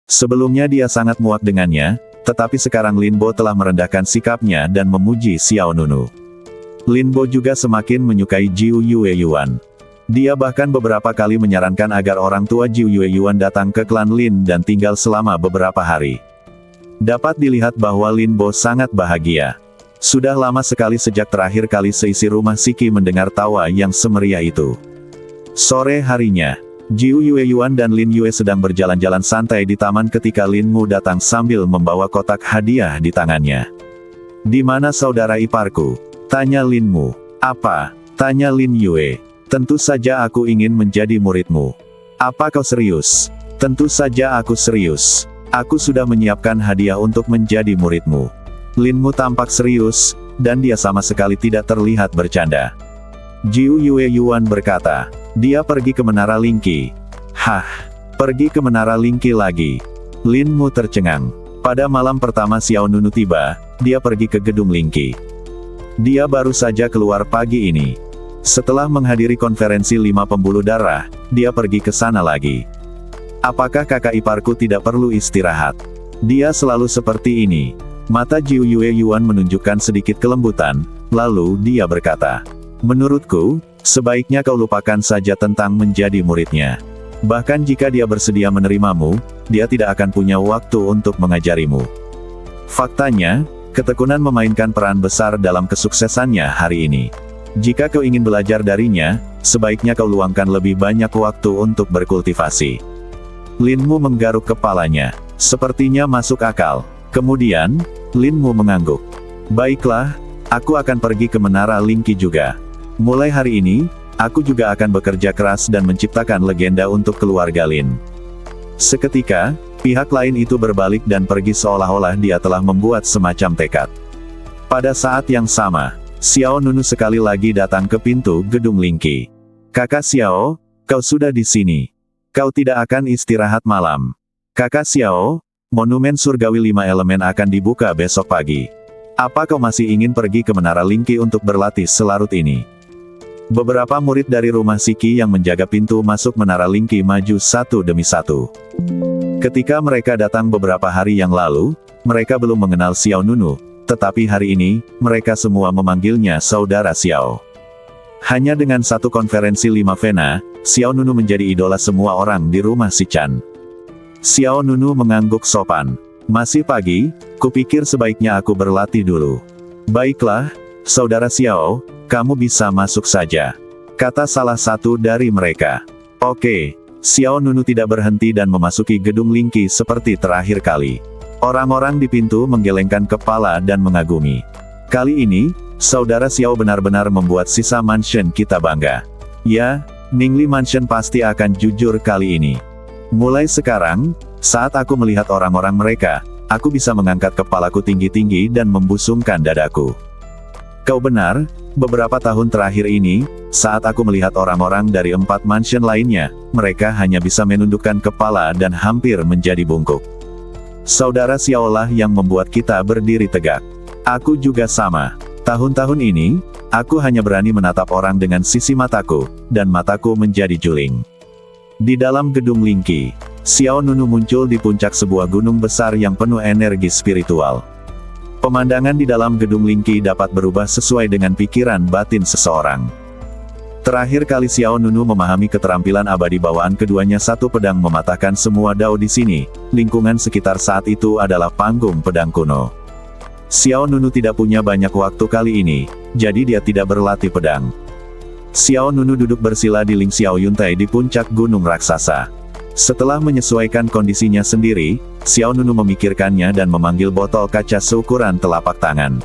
Sebelumnya dia sangat muak dengannya, tetapi sekarang Lin Bo telah merendahkan sikapnya dan memuji Xiao Nunu. Lin Bo juga semakin menyukai Jiu Yue Yuan. Dia bahkan beberapa kali menyarankan agar orang tua Jiu Yue Yuan datang ke klan Lin dan tinggal selama beberapa hari. Dapat dilihat bahwa Lin Bo sangat bahagia. Sudah lama sekali sejak terakhir kali seisi rumah Siki mendengar tawa yang semeriah itu. Sore harinya, Jiu Yue Yuan dan Lin Yue sedang berjalan-jalan santai di taman ketika Lin Mu datang sambil membawa kotak hadiah di tangannya. "Di mana saudara iparku?" tanya Lin Mu. "Apa?" tanya Lin Yue. "Tentu saja aku ingin menjadi muridmu." "Apa kau serius?" "Tentu saja aku serius. Aku sudah menyiapkan hadiah untuk menjadi muridmu." Lin Mu tampak serius, dan dia sama sekali tidak terlihat bercanda. Jiu Yue Yuan berkata, "Dia pergi ke Menara Lingqi." "Hah? Pergi ke Menara Lingqi lagi?" Lin Mu tercengang. Pada malam pertama Xiao Nunu tiba, dia pergi ke gedung Lingqi. Dia baru saja keluar pagi ini. Setelah menghadiri konferensi 5 pembuluh darah, dia pergi ke sana lagi. "Apakah kakak iparku tidak perlu istirahat? Dia selalu seperti ini." Mata Jiu Yue Yuan menunjukkan sedikit kelembutan, lalu dia berkata, "Menurutku, sebaiknya kau lupakan saja tentang menjadi muridnya. Bahkan jika dia bersedia menerimamu, dia tidak akan punya waktu untuk mengajarimu." Faktanya, ketekunan memainkan peran besar dalam kesuksesannya hari ini. Jika kau ingin belajar darinya, sebaiknya kau luangkan lebih banyak waktu untuk berkultivasi. Lin Mu menggaruk kepalanya. Sepertinya masuk akal. Kemudian, Lin Mu mengangguk. "Baiklah, aku akan pergi ke Menara Lingqi juga. Mulai hari ini, aku juga akan bekerja keras dan menciptakan legenda untuk keluarga Lin." Seketika, pihak lain itu berbalik dan pergi seolah-olah dia telah membuat semacam tekad. Pada saat yang sama, Xiao Nunu sekali lagi datang ke pintu gedung Lingqi. "Kakak Xiao, kau sudah di sini. Kau tidak akan istirahat malam." "Kakak Xiao, monumen surgawi 5 elemen akan dibuka besok pagi. Apa kau masih ingin pergi ke Menara Lingqi untuk berlatih selarut ini?" Beberapa murid dari rumah Siki yang menjaga pintu masuk Menara Lingqi maju satu demi satu. Ketika mereka datang beberapa hari yang lalu, mereka belum mengenal Xiao Nunu. Tetapi hari ini, mereka semua memanggilnya Saudara Xiao. Hanya dengan satu konferensi 5 Vena, Xiao Nunu menjadi idola semua orang di rumah Si Chan. Xiao Nunu mengangguk sopan. "Masih pagi, kupikir sebaiknya aku berlatih dulu." "Baiklah, Saudara Xiao, kamu bisa masuk saja," kata salah satu dari mereka. "Oke." Xiao Nunu tidak berhenti dan memasuki gedung Lingqi seperti terakhir kali. Orang-orang di pintu menggelengkan kepala dan mengagumi. Kali ini, Saudara Xiao benar-benar membuat sisa mansion kita bangga. Ya, Ningli Mansion pasti akan jujur kali ini. Mulai sekarang, saat aku melihat orang-orang mereka, aku bisa mengangkat kepalaku tinggi-tinggi dan membusungkan dadaku. Kau benar, beberapa tahun terakhir ini, saat aku melihat orang-orang dari 4 mansion lainnya, mereka hanya bisa menundukkan kepala dan hampir menjadi bungkuk. Saudara Xiaolah yang membuat kita berdiri tegak. Aku juga sama. Tahun-tahun ini, aku hanya berani menatap orang dengan sisi mataku, dan mataku menjadi juling. Di dalam gedung Lingqi, Xiao Nunu muncul di puncak sebuah gunung besar yang penuh energi spiritual. Pemandangan di dalam gedung Lingqi dapat berubah sesuai dengan pikiran batin seseorang. Terakhir kali Xiao Nunu memahami keterampilan abadi bawaan keduanya, satu pedang mematahkan semua dao di sini. Lingkungan sekitar saat itu adalah panggung pedang kuno. Xiao Nunu tidak punya banyak waktu kali ini, jadi dia tidak berlatih pedang. Xiao Nunu duduk bersila di Ling Xiao Yuntai di puncak gunung raksasa. Setelah menyesuaikan kondisinya sendiri, Xiao Nunu memikirkannya dan memanggil botol kaca seukuran telapak tangan.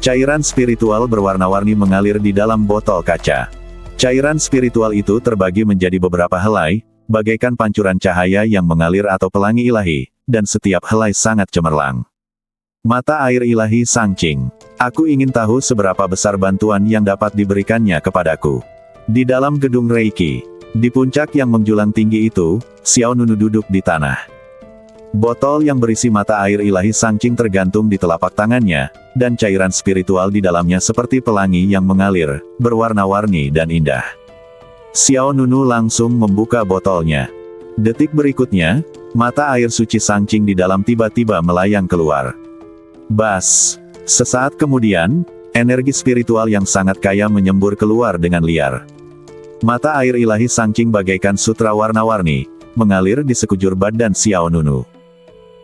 Cairan spiritual berwarna-warni mengalir di dalam botol kaca. Cairan spiritual itu terbagi menjadi beberapa helai, bagaikan pancuran cahaya yang mengalir atau pelangi ilahi, dan setiap helai sangat cemerlang. Mata air ilahi Sangqing. Aku ingin tahu seberapa besar bantuan yang dapat diberikannya kepadaku. Di dalam gedung Reiki, di puncak yang menjulang tinggi itu, Xiao Nunu duduk di tanah. Botol yang berisi mata air ilahi Sangqing tergantung di telapak tangannya, dan cairan spiritual di dalamnya seperti pelangi yang mengalir, berwarna-warni dan indah. Xiao Nunu langsung membuka botolnya. Detik berikutnya, mata air suci Sangqing di dalam tiba-tiba melayang keluar. Bas! Sesaat kemudian, energi spiritual yang sangat kaya menyembur keluar dengan liar. Mata air ilahi Sangqing bagaikan sutra warna-warni, mengalir di sekujur badan Xiao Nunu.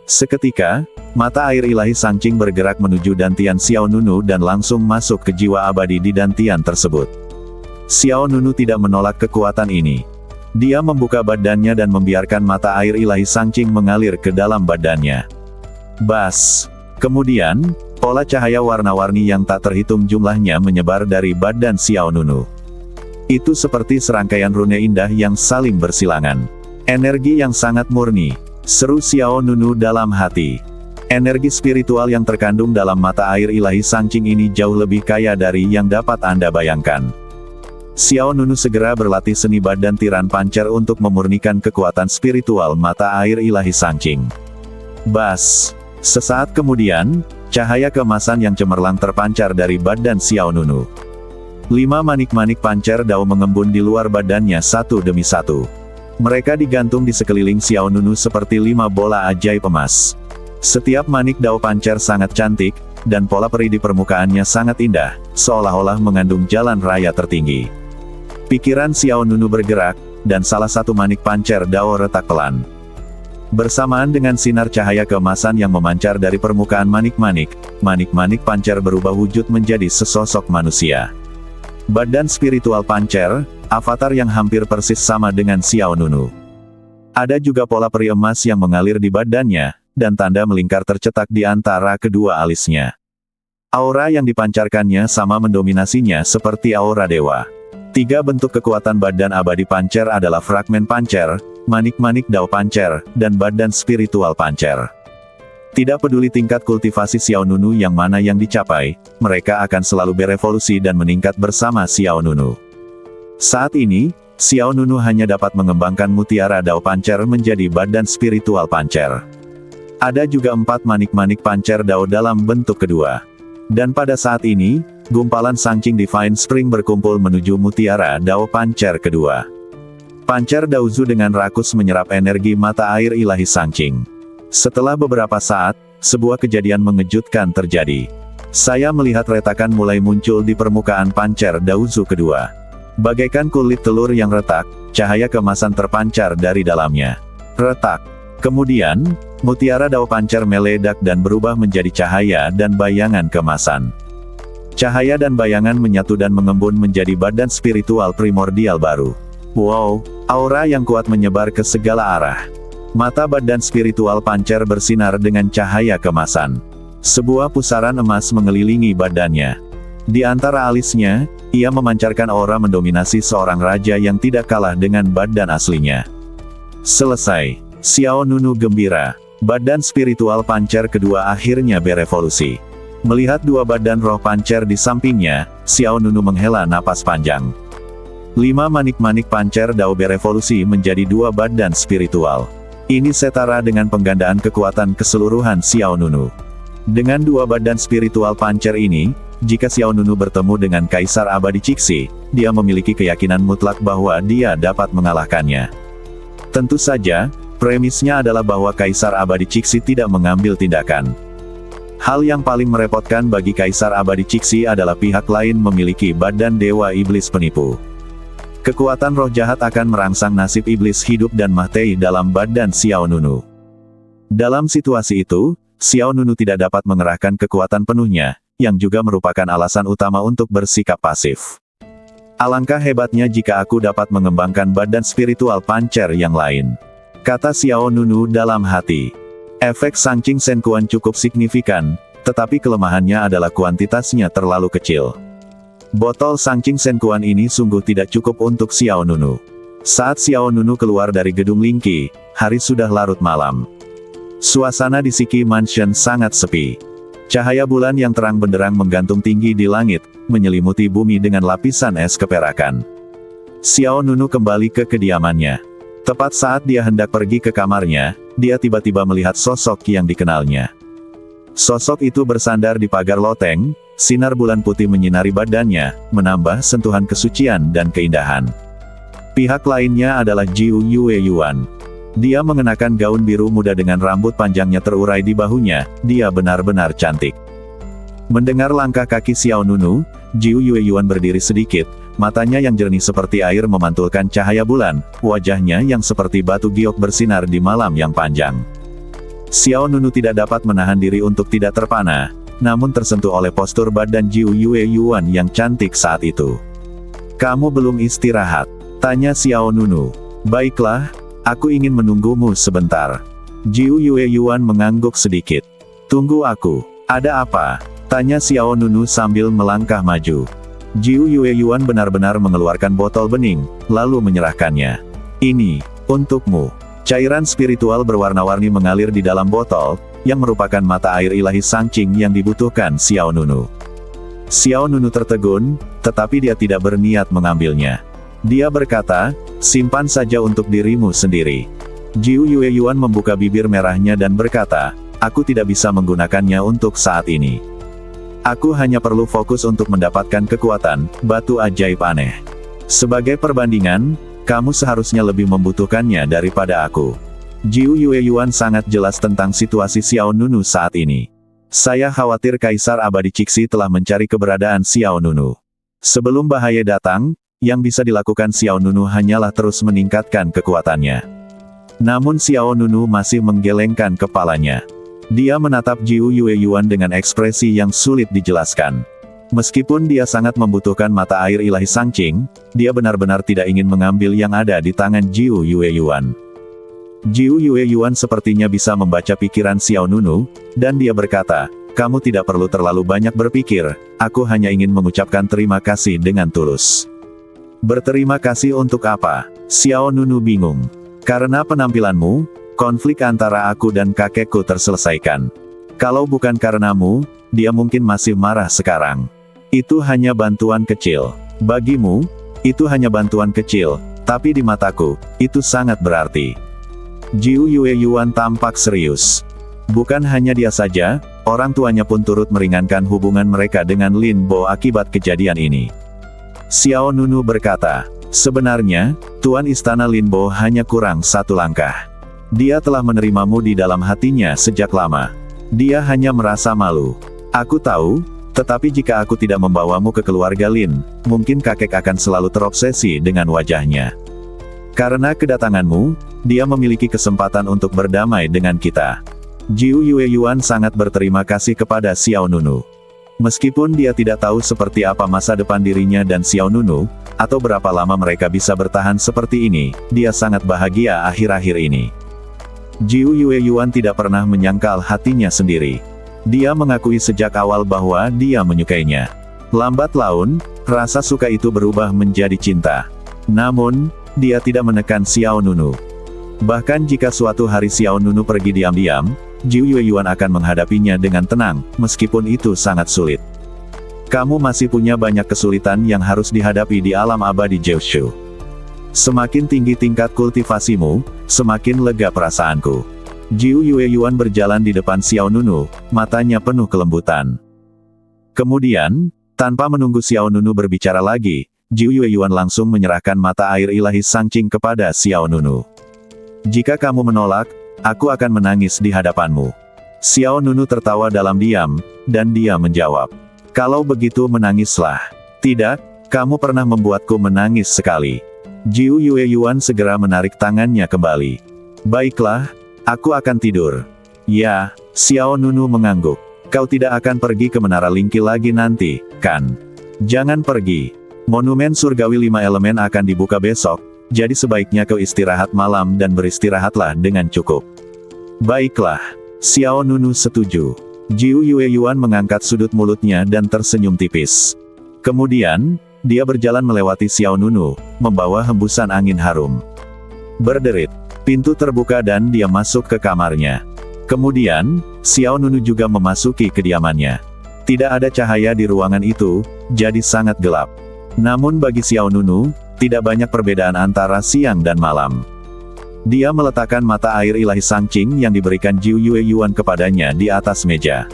Seketika, mata air ilahi Sangqing bergerak menuju dantian Xiao Nunu dan langsung masuk ke jiwa abadi di dantian tersebut. Xiao Nunu tidak menolak kekuatan ini. Dia membuka badannya dan membiarkan mata air ilahi Sangqing mengalir ke dalam badannya. Bas! Kemudian, pola cahaya warna-warni yang tak terhitung jumlahnya menyebar dari badan Xiao Nunu. Itu seperti serangkaian rune indah yang saling bersilangan. Energi yang sangat murni, seru Xiao Nunu dalam hati. Energi spiritual yang terkandung dalam mata air ilahi Sangqing ini jauh lebih kaya dari yang dapat Anda bayangkan. Xiao Nunu segera berlatih seni badan tiran pancer untuk memurnikan kekuatan spiritual mata air ilahi Sangqing. Bas! Sesaat kemudian, cahaya keemasan yang cemerlang terpancar dari badan Xiao Nunu. 5 manik-manik pancer dao mengembun di luar badannya satu demi satu. Mereka digantung di sekeliling Xiao Nunu seperti 5 bola ajaib emas. Setiap manik dao pancer sangat cantik, dan pola peri di permukaannya sangat indah, seolah-olah mengandung jalan raya tertinggi. Pikiran Xiao Nunu bergerak, dan salah satu manik pancer dao retak pelan. Bersamaan dengan sinar cahaya keemasan yang memancar dari permukaan manik-manik, manik-manik pancer berubah wujud menjadi sesosok manusia. Badan spiritual pancer, avatar yang hampir persis sama dengan Xiao Nunu. Ada juga pola peri emas yang mengalir di badannya, dan tanda melingkar tercetak di antara kedua alisnya. Aura yang dipancarkannya sama mendominasinya seperti aura dewa. 3 bentuk kekuatan badan abadi pancer adalah fragmen pancer, manik-manik dao pancer, dan badan spiritual pancer. Tidak peduli tingkat kultivasi Xiao Nunu yang mana yang dicapai, mereka akan selalu berevolusi dan meningkat bersama Xiao Nunu. Saat ini, Xiao Nunu hanya dapat mengembangkan mutiara dao pancer menjadi badan spiritual pancer. Ada juga 4 manik-manik pancer dao dalam bentuk kedua. Dan pada saat ini, gumpalan Sangqing Divine Spring berkumpul menuju mutiara dao pancer kedua. Pancer Daozu dengan rakus menyerap energi mata air ilahi Sangqing. Setelah beberapa saat, sebuah kejadian mengejutkan terjadi. Saya melihat retakan mulai muncul di permukaan pancer Daozu kedua. Bagaikan kulit telur yang retak, cahaya keemasan terpancar dari dalamnya. Retak. Kemudian, mutiara dao pancer meledak dan berubah menjadi cahaya dan bayangan keemasan. Cahaya dan bayangan menyatu dan mengembun menjadi badan spiritual primordial baru. Wow, aura yang kuat menyebar ke segala arah. Mata badan spiritual pancer bersinar dengan cahaya keemasan. Sebuah pusaran emas mengelilingi badannya. Di antara alisnya, ia memancarkan aura mendominasi seorang raja yang tidak kalah dengan badan aslinya. Selesai. Xiao Nunu gembira. Badan spiritual pancer kedua akhirnya berevolusi. Melihat 2 badan roh pancer di sampingnya, Xiao Nunu menghela napas panjang. 5 manik-manik pancer dao berevolusi menjadi 2 badan spiritual. Ini setara dengan penggandaan kekuatan keseluruhan Xiao Nunu. Dengan 2 badan spiritual pancer ini, jika Xiao Nunu bertemu dengan Kaisar Abadi Cixi, dia memiliki keyakinan mutlak bahwa dia dapat mengalahkannya. Tentu saja, premisnya adalah bahwa Kaisar Abadi Cixi tidak mengambil tindakan. Hal yang paling merepotkan bagi Kaisar Abadi Cixi adalah pihak lain memiliki badan dewa iblis penipu. Kekuatan roh jahat akan merangsang nasib iblis hidup dan mati dalam badan Xiao Nunu. Dalam situasi itu, Xiao Nunu tidak dapat mengerahkan kekuatan penuhnya, yang juga merupakan alasan utama untuk bersikap pasif. Alangkah hebatnya jika aku dapat mengembangkan badan spiritual pancer yang lain, kata Xiao Nunu dalam hati. Efek Sangqing Senkuan cukup signifikan, tetapi kelemahannya adalah kuantitasnya terlalu kecil. Botol Sangqing Senkuan ini sungguh tidak cukup untuk Xiao Nunu. Saat Xiao Nunu keluar dari gedung Lingqi, hari sudah larut malam. Suasana di Siki Mansion sangat sepi. Cahaya bulan yang terang benderang menggantung tinggi di langit, menyelimuti bumi dengan lapisan es keperakan. Xiao Nunu kembali ke kediamannya. Tepat saat dia hendak pergi ke kamarnya, dia tiba-tiba melihat sosok yang dikenalnya. Sosok itu bersandar di pagar loteng, sinar bulan putih menyinari badannya, menambah sentuhan kesucian dan keindahan. Pihak lainnya adalah Jiu Yue Yuan. Dia mengenakan gaun biru muda dengan rambut panjangnya terurai di bahunya, dia benar-benar cantik. Mendengar langkah kaki Xiao Nunu, Jiu Yue Yuan berdiri sedikit, matanya yang jernih seperti air memantulkan cahaya bulan, wajahnya yang seperti batu giok bersinar di malam yang panjang. Xiao Nunu tidak dapat menahan diri untuk tidak terpana, namun tersentuh oleh postur badan Jiu Yue Yuan yang cantik saat itu. "Kamu belum istirahat?" tanya Xiao Nunu. "Baiklah, aku ingin menunggumu sebentar." Jiu Yue Yuan mengangguk sedikit. "Tunggu aku, ada apa?" tanya Xiao Nunu sambil melangkah maju. Jiu Yue Yuan benar-benar mengeluarkan botol bening, lalu menyerahkannya. "Ini, untukmu." Cairan spiritual berwarna-warni mengalir di dalam botol, yang merupakan mata air ilahi Sangqing yang dibutuhkan Xiao Nunu. Xiao Nunu tertegun, tetapi dia tidak berniat mengambilnya. Dia berkata, "Simpan saja untuk dirimu sendiri." Jiu Yue Yuan membuka bibir merahnya dan berkata, "Aku tidak bisa menggunakannya untuk saat ini. Aku hanya perlu fokus untuk mendapatkan kekuatan, batu ajaib aneh. Sebagai perbandingan, kamu seharusnya lebih membutuhkannya daripada aku." Jiu Yue Yuan sangat jelas tentang situasi Xiao Nunu saat ini. "Saya khawatir Kaisar Abadi Cixi telah mencari keberadaan Xiao Nunu. Sebelum bahaya datang, yang bisa dilakukan Xiao Nunu hanyalah terus meningkatkan kekuatannya." Namun Xiao Nunu masih menggelengkan kepalanya. Dia menatap Jiu Yue Yuan dengan ekspresi yang sulit dijelaskan. Meskipun dia sangat membutuhkan mata air ilahi Sangqing, dia benar-benar tidak ingin mengambil yang ada di tangan Jiu Yue Yuan. Jiu Yue Yuan sepertinya bisa membaca pikiran Xiao Nunu, dan dia berkata, "Kamu tidak perlu terlalu banyak berpikir, aku hanya ingin mengucapkan terima kasih dengan tulus." "Berterima kasih untuk apa?" Xiao Nunu bingung. "Karena penampilanmu, konflik antara aku dan kakekku terselesaikan. Kalau bukan karenamu, dia mungkin masih marah sekarang. Itu hanya bantuan kecil. Bagimu, itu hanya bantuan kecil, tapi di mataku, itu sangat berarti." Jiu Yue Yuan tampak serius. Bukan hanya dia saja, orang tuanya pun turut meringankan hubungan mereka dengan Lin Bo akibat kejadian ini. Xiao Nunu berkata, "Sebenarnya, Tuan Istana Lin Bo hanya kurang satu langkah. Dia telah menerimamu di dalam hatinya sejak lama. Dia hanya merasa malu. Aku tahu, tetapi jika aku tidak membawamu ke keluarga Lin, mungkin kakek akan selalu terobsesi dengan wajahnya. Karena kedatanganmu, dia memiliki kesempatan untuk berdamai dengan kita." Jiu Yue Yuan sangat berterima kasih kepada Xiao Nunu. Meskipun dia tidak tahu seperti apa masa depan dirinya dan Xiao Nunu, atau berapa lama mereka bisa bertahan seperti ini, dia sangat bahagia akhir-akhir ini. Jiu Yue Yuan tidak pernah menyangkal hatinya sendiri. Dia mengakui sejak awal bahwa dia menyukainya. Lambat laun, rasa suka itu berubah menjadi cinta. Namun, dia tidak menekan Xiao Nunu. Bahkan jika suatu hari Xiao Nunu pergi diam-diam, Jiu Yue Yuan akan menghadapinya dengan tenang, meskipun itu sangat sulit. "Kamu masih punya banyak kesulitan yang harus dihadapi di alam abadi Jiushu. Semakin tinggi tingkat kultivasimu, semakin lega perasaanku." Jiu Yue Yuan berjalan di depan Xiao Nunu, matanya penuh kelembutan. Kemudian, tanpa menunggu Xiao Nunu berbicara lagi, Jiu Yue Yuan langsung menyerahkan mata air ilahi Sangqing kepada Xiao Nunu. "Jika kamu menolak, aku akan menangis di hadapanmu." Xiao Nunu tertawa dalam diam, dan dia menjawab, "Kalau begitu menangislah." "Tidak, kamu pernah membuatku menangis sekali." Jiu Yue Yuan segera menarik tangannya kembali. "Baiklah, aku akan tidur." "Ya," Xiao Nunu mengangguk. "Kau tidak akan pergi ke Menara Lingqi lagi nanti, kan?" "Jangan pergi. Monumen Surgawi 5 Elemen akan dibuka besok, jadi sebaiknya kau istirahat malam dan beristirahatlah dengan cukup." "Baiklah." Xiao Nunu setuju. Jiu Yue Yuan mengangkat sudut mulutnya dan tersenyum tipis. Kemudian, dia berjalan melewati Xiao Nunu, membawa hembusan angin harum. Berderit, pintu terbuka dan dia masuk ke kamarnya. Kemudian, Xiao Nunu juga memasuki kediamannya. Tidak ada cahaya di ruangan itu, jadi sangat gelap. Namun bagi Xiao Nunu, tidak banyak perbedaan antara siang dan malam. Dia meletakkan mata air ilahi Sangqing yang diberikan Jiu Yue Yuan kepadanya di atas meja.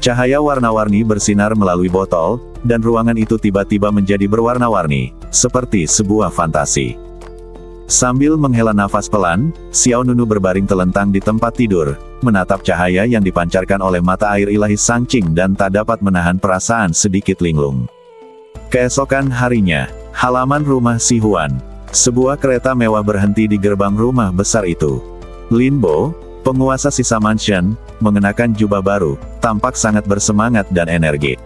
Cahaya warna-warni bersinar melalui botol, dan ruangan itu tiba-tiba menjadi berwarna-warni, seperti sebuah fantasi. Sambil menghela nafas pelan, Xiao Nunu berbaring telentang di tempat tidur, menatap cahaya yang dipancarkan oleh mata air ilahi Sangqing dan tak dapat menahan perasaan sedikit linglung. Keesokan harinya, halaman rumah Si Huan. Sebuah kereta mewah berhenti di gerbang rumah besar itu. Lin Bo, penguasa sisa mansion, mengenakan jubah baru, tampak sangat bersemangat dan energik.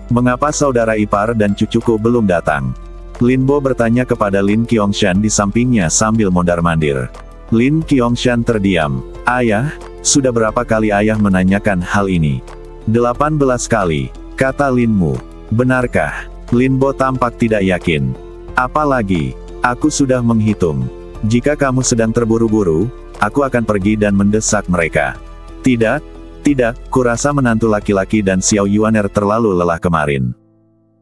Mengapa saudara ipar dan cucuku belum datang? Lin Bo bertanya kepada Lin Qiangshan di sampingnya sambil mondar-mandir. Lin Qiangshan terdiam. Ayah, sudah berapa kali ayah menanyakan hal ini? 18 kali, kata Lin Mu. Benarkah? Lin Bo tampak tidak yakin. Apalagi, aku sudah menghitung. Jika kamu sedang terburu-buru, aku akan pergi dan mendesak mereka. Tidak, kurasa menantu laki-laki dan Xiao Yuaner terlalu lelah kemarin.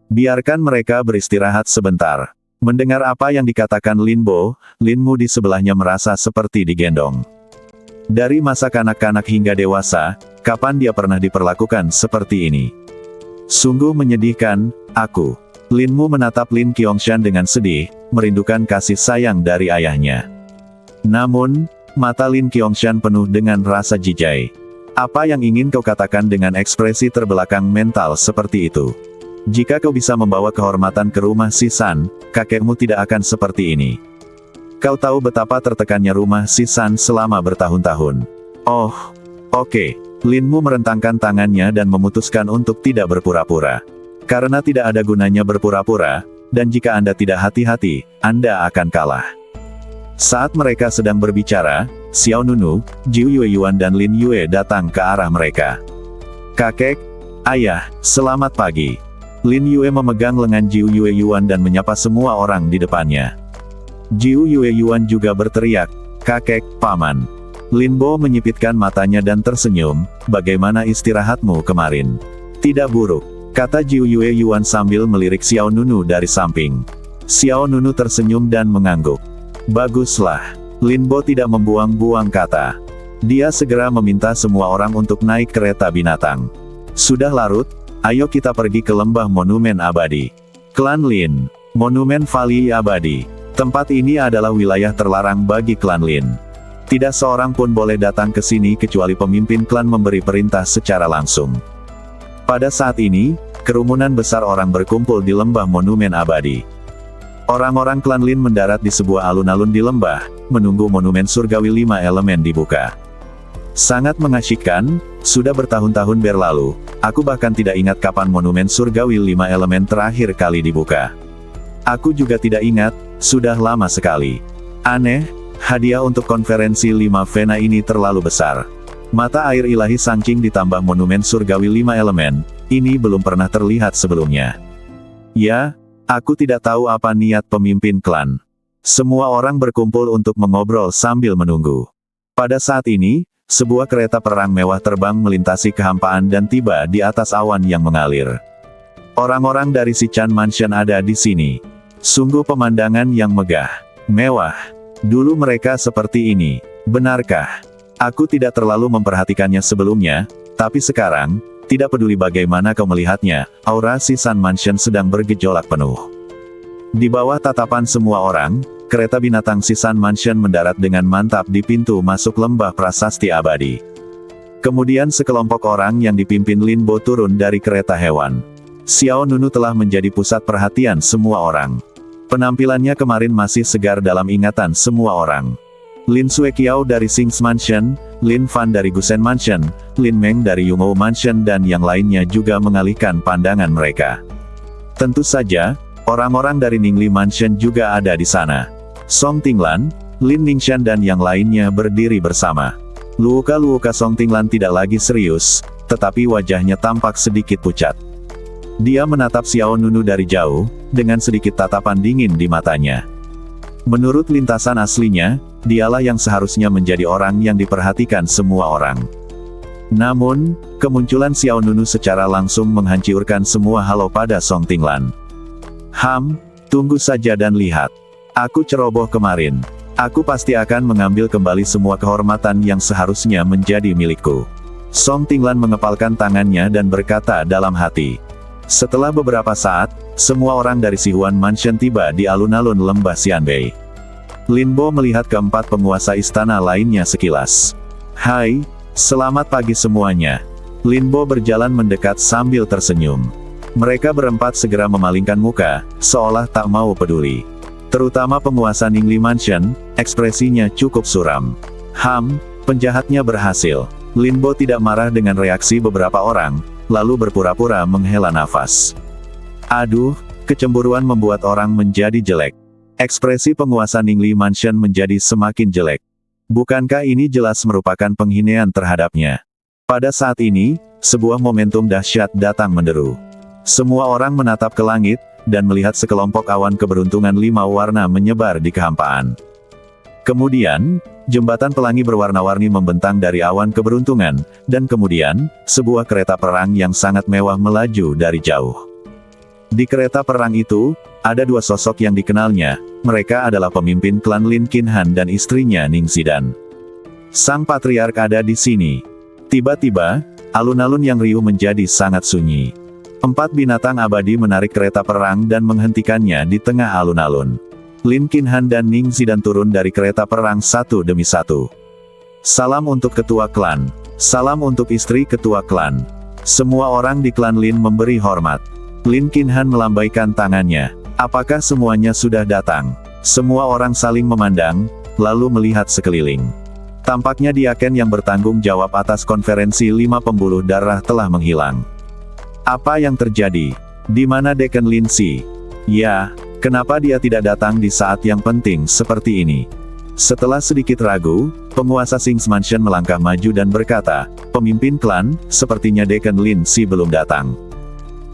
Biarkan mereka beristirahat sebentar. Mendengar apa yang dikatakan Lin Bo, Lin Mu di sebelahnya merasa seperti digendong. Dari masa kanak-kanak hingga dewasa, kapan dia pernah diperlakukan seperti ini? Sungguh menyedihkan, aku. Lin Mu menatap Lin Qiangshan dengan sedih, merindukan kasih sayang dari ayahnya. Namun, mata Lin Qiangshan penuh dengan rasa jijai. Apa yang ingin kau katakan dengan ekspresi terbelakang mental seperti itu? Jika kau bisa membawa kehormatan ke rumah Si San, kakekmu tidak akan seperti ini. Kau tahu betapa tertekannya rumah Si San selama bertahun-tahun. Oh, oke. Lin Mu merentangkan tangannya dan memutuskan untuk tidak berpura-pura. Karena tidak ada gunanya berpura-pura, dan jika Anda tidak hati-hati, Anda akan kalah. Saat mereka sedang berbicara, Xiao Nunu, Jiu Yue Yuan dan Lin Yue datang ke arah mereka. Kakek, ayah, selamat pagi. Lin Yue memegang lengan Jiu Yue Yuan dan menyapa semua orang di depannya. Jiu Yue Yuan juga berteriak, kakek, paman. Lin Bo menyipitkan matanya dan tersenyum, bagaimana istirahatmu kemarin? Tidak buruk, kata Jiu Yue Yuan sambil melirik Xiao Nunu dari samping. Xiao Nunu tersenyum dan mengangguk. Baguslah. Lin Bo tidak membuang-buang kata. Dia segera meminta semua orang untuk naik kereta binatang. Sudah larut, ayo kita pergi ke lembah monumen abadi. Klan Lin, Monumen Vali Abadi. Tempat ini adalah wilayah terlarang bagi klan Lin. Tidak seorang pun boleh datang ke sini kecuali pemimpin klan memberi perintah secara langsung. Pada saat ini, kerumunan besar orang berkumpul di lembah monumen abadi. Orang-orang klan Lin mendarat di sebuah alun-alun di lembah, menunggu monumen surgawi 5 elemen dibuka. Sangat mengasyikkan, sudah bertahun-tahun berlalu, aku bahkan tidak ingat kapan monumen surgawi 5 elemen terakhir kali dibuka. Aku juga tidak ingat, sudah lama sekali. Aneh, hadiah untuk konferensi 5 Vena ini terlalu besar. Mata air ilahi Sangqing ditambah monumen surgawi 5 elemen, ini belum pernah terlihat sebelumnya. Ya, aku tidak tahu apa niat pemimpin klan. Semua orang berkumpul untuk mengobrol sambil menunggu. Pada saat ini, sebuah kereta perang mewah terbang melintasi kehampaan dan tiba di atas awan yang mengalir. Orang-orang dari Si Chan Mansion ada di sini. Sungguh pemandangan yang megah, mewah. Dulu mereka seperti ini, benarkah? Aku tidak terlalu memperhatikannya sebelumnya, tapi sekarang, tidak peduli bagaimana kau melihatnya, aura Si San Mansion sedang bergejolak penuh. Di bawah tatapan semua orang, kereta binatang Si San Mansion mendarat dengan mantap di pintu masuk lembah prasasti abadi. Kemudian sekelompok orang yang dipimpin Lin Bo turun dari kereta hewan. Xiao Nunu telah menjadi pusat perhatian semua orang. Penampilannya kemarin masih segar dalam ingatan semua orang. Lin Suekiao dari Sings Mansion, Lin Fan dari Gusen Mansion, Lin Meng dari Yungou Mansion dan yang lainnya juga mengalihkan pandangan mereka. Tentu saja, orang-orang dari Ningli Mansion juga ada di sana. Song Tinglan, Lin Ningshan dan yang lainnya berdiri bersama. Luka Song Tinglan tidak lagi serius, tetapi wajahnya tampak sedikit pucat. Dia menatap Xiao Nunu dari jauh, dengan sedikit tatapan dingin di matanya. Menurut lintasan aslinya, dialah yang seharusnya menjadi orang yang diperhatikan semua orang. Namun, kemunculan Xiao Nunu secara langsung menghancurkan semua halau pada Song Tinglan. Tunggu saja dan lihat. Aku ceroboh kemarin. Aku pasti akan mengambil kembali semua kehormatan yang seharusnya menjadi milikku. Song Tinglan mengepalkan tangannya dan berkata dalam hati. Setelah beberapa saat, semua orang dari Sihuan Mansion tiba di alun-alun lembah Xianbei. Lin Bo melihat keempat penguasa istana lainnya sekilas. Hai, selamat pagi semuanya. Lin Bo berjalan mendekat sambil tersenyum. Mereka berempat segera memalingkan muka, seolah tak mau peduli. Terutama penguasa Ningli Mansion, ekspresinya cukup suram. Penjahatnya berhasil. Lin Bo tidak marah dengan reaksi beberapa orang, lalu berpura-pura menghela nafas. Aduh, kecemburuan membuat orang menjadi jelek. Ekspresi penguasa Ningli Mansion menjadi semakin jelek. Bukankah ini jelas merupakan penghinaan terhadapnya? Pada saat ini, sebuah momentum dahsyat datang menderu. Semua orang menatap ke langit, dan melihat sekelompok awan keberuntungan 5 warna menyebar di kehampaan. Kemudian, jembatan pelangi berwarna-warni membentang dari awan keberuntungan, dan kemudian, sebuah kereta perang yang sangat mewah melaju dari jauh. Di kereta perang itu, ada 2 sosok yang dikenalnya, mereka adalah pemimpin klan Lin Qinhan dan istrinya Ning Xidan. Sang patriark ada di sini. Tiba-tiba, alun-alun yang riuh menjadi sangat sunyi. 4 binatang abadi menarik kereta perang dan menghentikannya di tengah alun-alun. Lin Qinhan dan Ning Xidan turun dari kereta perang satu demi satu. Salam untuk ketua klan. Salam untuk istri ketua klan. Semua orang di klan Lin memberi hormat. Lin Qinhan melambaikan tangannya. Apakah semuanya sudah datang? Semua orang saling memandang, lalu melihat sekeliling. Tampaknya Diaken yang bertanggung jawab atas konferensi 5 pembuluh darah telah menghilang. Apa yang terjadi? Di mana Deacon Lin Si? Ya, kenapa dia tidak datang di saat yang penting seperti ini? Setelah sedikit ragu, penguasa Sings Mansion melangkah maju dan berkata, pemimpin klan, sepertinya Deacon Lin Si belum datang.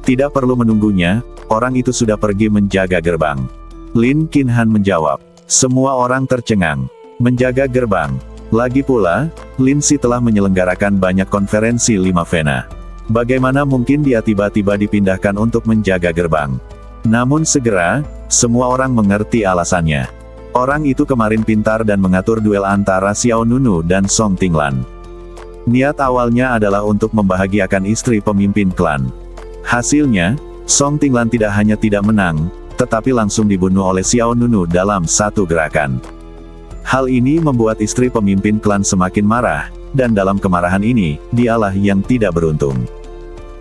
Tidak perlu menunggunya, orang itu sudah pergi menjaga gerbang. Lin Qinhan menjawab. Semua orang tercengang. Menjaga gerbang. Lagi pula, Lin Si telah menyelenggarakan banyak konferensi 5 Vena. Bagaimana mungkin dia tiba-tiba dipindahkan untuk menjaga gerbang? Namun segera, semua orang mengerti alasannya. Orang itu kemarin pintar dan mengatur duel antara Xiao Nunu dan Song Tinglan. Niat awalnya adalah untuk membahagiakan istri pemimpin klan. Hasilnya, Song Tinglan tidak hanya tidak menang, tetapi langsung dibunuh oleh Xiao Nunu dalam satu gerakan. Hal ini membuat istri pemimpin klan semakin marah, dan dalam kemarahan ini, dialah yang tidak beruntung.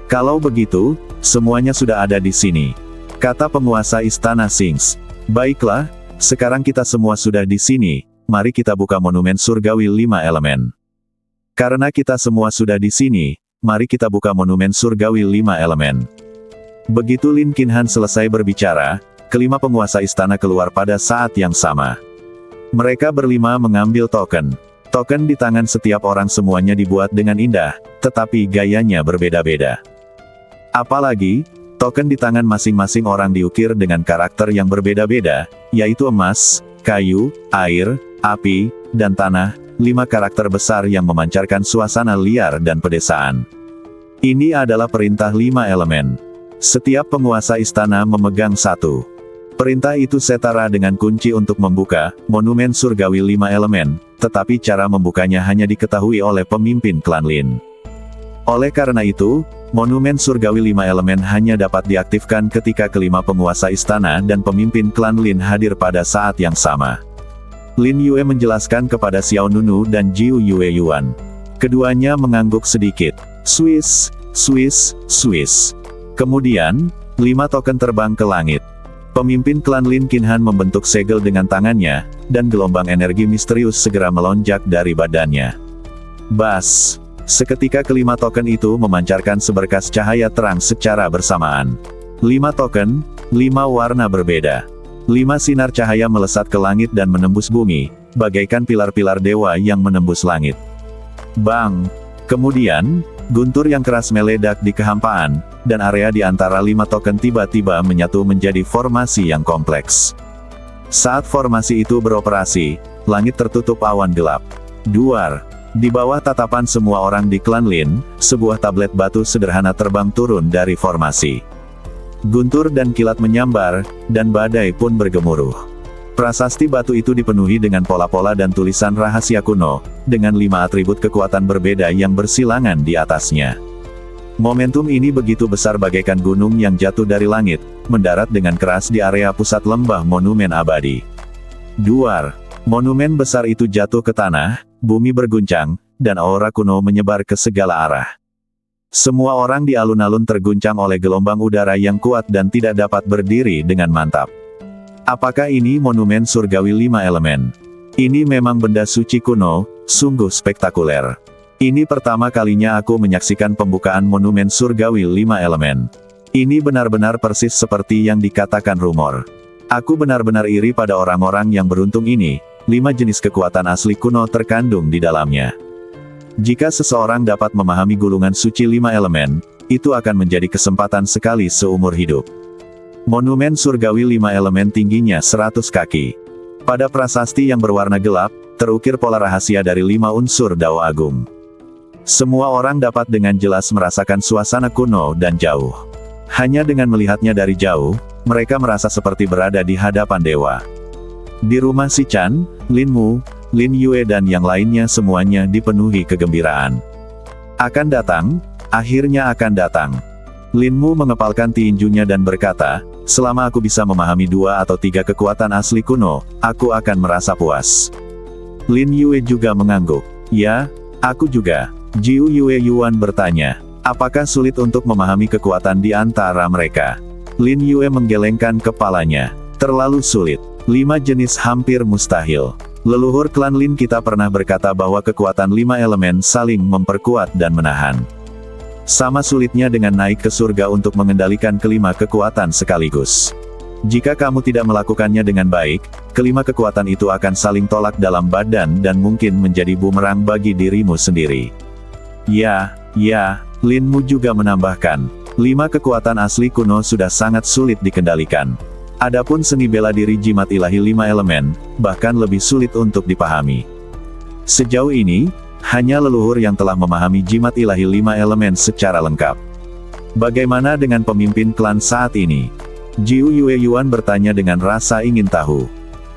Kalau begitu, semuanya sudah ada di sini, kata penguasa istana Sings. Baiklah, sekarang kita semua sudah di sini, mari kita buka monumen surgawi 5 elemen. Karena kita semua sudah di sini, mari kita buka monumen surgawi 5 elemen. Begitu Lin Qinhan selesai berbicara, kelima penguasa istana keluar pada saat yang sama. Mereka berlima mengambil token. Token di tangan setiap orang semuanya dibuat dengan indah, tetapi gayanya berbeda-beda. Apalagi, token di tangan masing-masing orang diukir dengan karakter yang berbeda-beda, yaitu emas, kayu, air, api, dan tanah, 5 karakter besar yang memancarkan suasana liar dan pedesaan. Ini adalah perintah 5 elemen. Setiap penguasa istana memegang satu. Perintah itu setara dengan kunci untuk membuka monumen surgawi 5 elemen, tetapi cara membukanya hanya diketahui oleh pemimpin klan Lin. Oleh karena itu, monumen surgawi 5 elemen hanya dapat diaktifkan ketika kelima penguasa istana dan pemimpin klan Lin hadir pada saat yang sama. Lin Yue menjelaskan kepada Xiao Nunu dan Jiu Yue Yuan. Keduanya mengangguk sedikit. Swiss, Swiss, Swiss. Kemudian, 5 token terbang ke langit. Pemimpin klan Lin Qinhan membentuk segel dengan tangannya, dan gelombang energi misterius segera melonjak dari badannya. Bas! Seketika kelima token itu memancarkan seberkas cahaya terang secara bersamaan. 5 token, 5 warna berbeda. 5 sinar cahaya melesat ke langit dan menembus bumi, bagaikan pilar-pilar dewa yang menembus langit. Bang! Kemudian, guntur yang keras meledak di kehampaan, dan area di antara 5 token tiba-tiba menyatu menjadi formasi yang kompleks. Saat formasi itu beroperasi, langit tertutup awan gelap. Duar. Di bawah tatapan semua orang di klan Lin, sebuah tablet batu sederhana terbang turun dari formasi. Guntur dan kilat menyambar, dan badai pun bergemuruh. Prasasti batu itu dipenuhi dengan pola-pola dan tulisan rahasia kuno, dengan 5 atribut kekuatan berbeda yang bersilangan di atasnya. Momentum ini begitu besar bagaikan gunung yang jatuh dari langit, mendarat dengan keras di area pusat lembah monumen abadi. Duar. Monumen besar itu jatuh ke tanah, bumi berguncang, dan aura kuno menyebar ke segala arah. Semua orang di alun-alun terguncang oleh gelombang udara yang kuat dan tidak dapat berdiri dengan mantap. Apakah ini monumen surgawi 5 elemen? Ini memang benda suci kuno, sungguh spektakuler. Ini pertama kalinya aku menyaksikan pembukaan monumen surgawi 5 elemen. Ini benar-benar persis seperti yang dikatakan rumor. Aku benar-benar iri pada orang-orang yang beruntung ini. 5 jenis kekuatan asli kuno terkandung di dalamnya. Jika seseorang dapat memahami gulungan suci 5 elemen, itu akan menjadi kesempatan sekali seumur hidup. Monumen surgawi 5 elemen tingginya 100 kaki. Pada prasasti yang berwarna gelap, terukir pola rahasia dari 5 unsur Dao Agung. Semua orang dapat dengan jelas merasakan suasana kuno dan jauh. Hanya dengan melihatnya dari jauh, mereka merasa seperti berada di hadapan dewa. Di rumah Si Chan, Lin Mu, Lin Yue dan yang lainnya semuanya dipenuhi kegembiraan. Akan datang, akhirnya akan datang. Lin Mu mengepalkan tinjunya dan berkata, selama aku bisa memahami 2 atau 3 kekuatan asli kuno, aku akan merasa puas. Lin Yue juga mengangguk. Ya, aku juga. Jiu Yue Yuan bertanya, apakah sulit untuk memahami kekuatan di antara mereka? Lin Yue menggelengkan kepalanya. Terlalu sulit. 5 jenis hampir mustahil. Leluhur klan Lin kita pernah berkata bahwa kekuatan 5 elemen saling memperkuat dan menahan. Sama sulitnya dengan naik ke surga untuk mengendalikan kelima kekuatan sekaligus. Jika kamu tidak melakukannya dengan baik, kelima kekuatan itu akan saling tolak dalam badan dan mungkin menjadi bumerang bagi dirimu sendiri. Ya, Lin Mu juga menambahkan, 5 kekuatan asli kuno sudah sangat sulit dikendalikan. Adapun seni bela diri jimat ilahi 5 elemen, bahkan lebih sulit untuk dipahami. Sejauh ini, hanya leluhur yang telah memahami jimat ilahi 5 elemen secara lengkap. Bagaimana dengan pemimpin klan saat ini? Jiu Yue Yuan bertanya dengan rasa ingin tahu.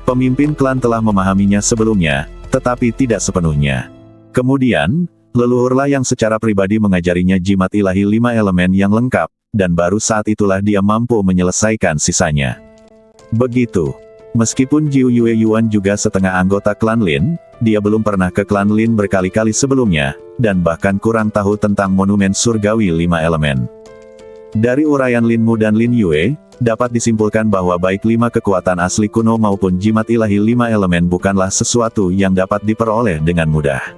Pemimpin klan telah memahaminya sebelumnya, tetapi tidak sepenuhnya. Kemudian, leluhurlah yang secara pribadi mengajarinya jimat ilahi 5 elemen yang lengkap, dan baru saat itulah dia mampu menyelesaikan sisanya. Begitu. Meskipun Jiu Yue Yuan juga setengah anggota klan Lin, dia belum pernah ke klan Lin berkali-kali sebelumnya, dan bahkan kurang tahu tentang monumen surgawi 5 elemen. Dari uraian Lin Mu dan Lin Yue, dapat disimpulkan bahwa baik 5 kekuatan asli kuno maupun jimat ilahi 5 elemen bukanlah sesuatu yang dapat diperoleh dengan mudah.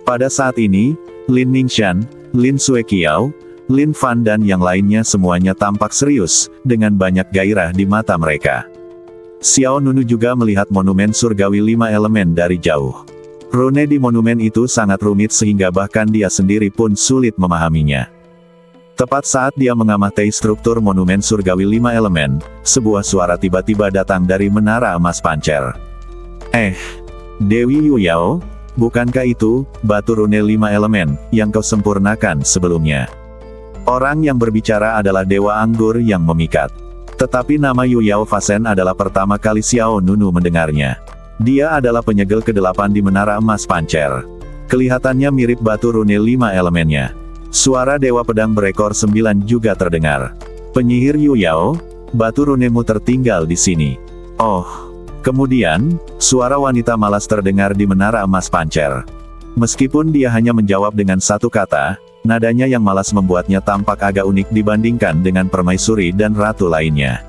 Pada saat ini, Lin Ningxian, Lin Sueqiao, Lin Fan dan yang lainnya semuanya tampak serius, dengan banyak gairah di mata mereka. Xiao Nunu juga melihat monumen surgawi 5 elemen dari jauh. Rune di monumen itu sangat rumit sehingga bahkan dia sendiri pun sulit memahaminya. Tepat saat dia mengamati struktur monumen surgawi 5 elemen, sebuah suara tiba-tiba datang dari menara emas pancer. Dewi Yuyao, bukankah itu batu rune 5 elemen yang kau sempurnakan sebelumnya? Orang yang berbicara adalah Dewa Anggur yang memikat. Tetapi nama Yuyao Fasen adalah pertama kali Xiao Nunu mendengarnya. Dia adalah penyegel ke-8 di menara emas pancer. Kelihatannya mirip batu rune 5 elemennya. Suara Dewa Pedang berekor 9 juga terdengar. Penyihir Yuyao, batu runemu tertinggal di sini. Oh. Kemudian, suara wanita malas terdengar di menara emas pancer. Meskipun dia hanya menjawab dengan satu kata, nadanya yang malas membuatnya tampak agak unik dibandingkan dengan permaisuri dan ratu lainnya.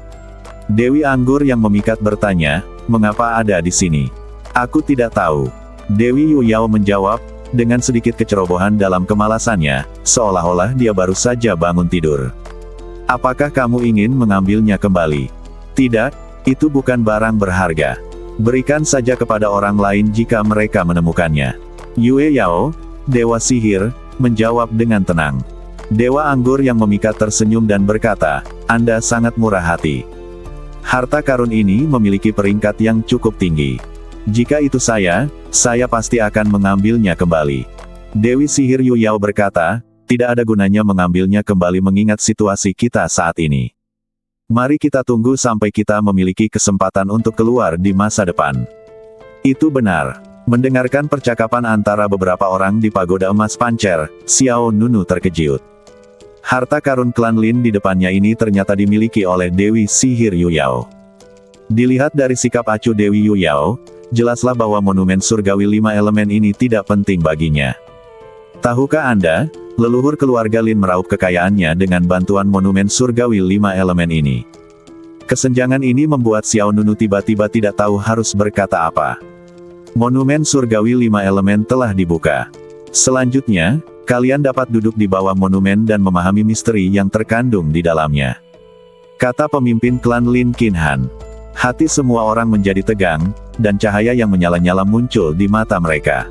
Dewi Anggur yang memikat bertanya, mengapa ada di sini? Aku tidak tahu. Dewi Yuyao menjawab, dengan sedikit kecerobohan dalam kemalasannya, seolah-olah dia baru saja bangun tidur. Apakah kamu ingin mengambilnya kembali? Tidak, itu bukan barang berharga. Berikan saja kepada orang lain jika mereka menemukannya. Yue Yao, Dewa Sihir, menjawab dengan tenang. Dewa Anggur yang memikat tersenyum dan berkata, Anda sangat murah hati. Harta karun ini memiliki peringkat yang cukup tinggi. Jika itu saya pasti akan mengambilnya kembali. Dewi Sihir Yu Yao berkata, tidak ada gunanya mengambilnya kembali mengingat situasi kita saat ini. Mari kita tunggu sampai kita memiliki kesempatan untuk keluar di masa depan. Itu benar. Mendengarkan percakapan antara beberapa orang di Pagoda Emas Pancer, Xiao Nunu terkejut. Harta karun klan Lin di depannya ini ternyata dimiliki oleh Dewi Sihir Yu Yao. Dilihat dari sikap acuh Dewi Yu Yao, jelaslah bahwa monumen surgawi 5 elemen ini tidak penting baginya. Tahukah Anda, leluhur keluarga Lin meraup kekayaannya dengan bantuan monumen surgawi 5 elemen ini. Kesenjangan ini membuat Xiao Nunu tiba-tiba tidak tahu harus berkata apa. Monumen surgawi 5 elemen telah dibuka. Selanjutnya, kalian dapat duduk di bawah monumen dan memahami misteri yang terkandung di dalamnya. Kata pemimpin klan Lin Qinhan. Hati semua orang menjadi tegang, dan cahaya yang menyala-nyala muncul di mata mereka.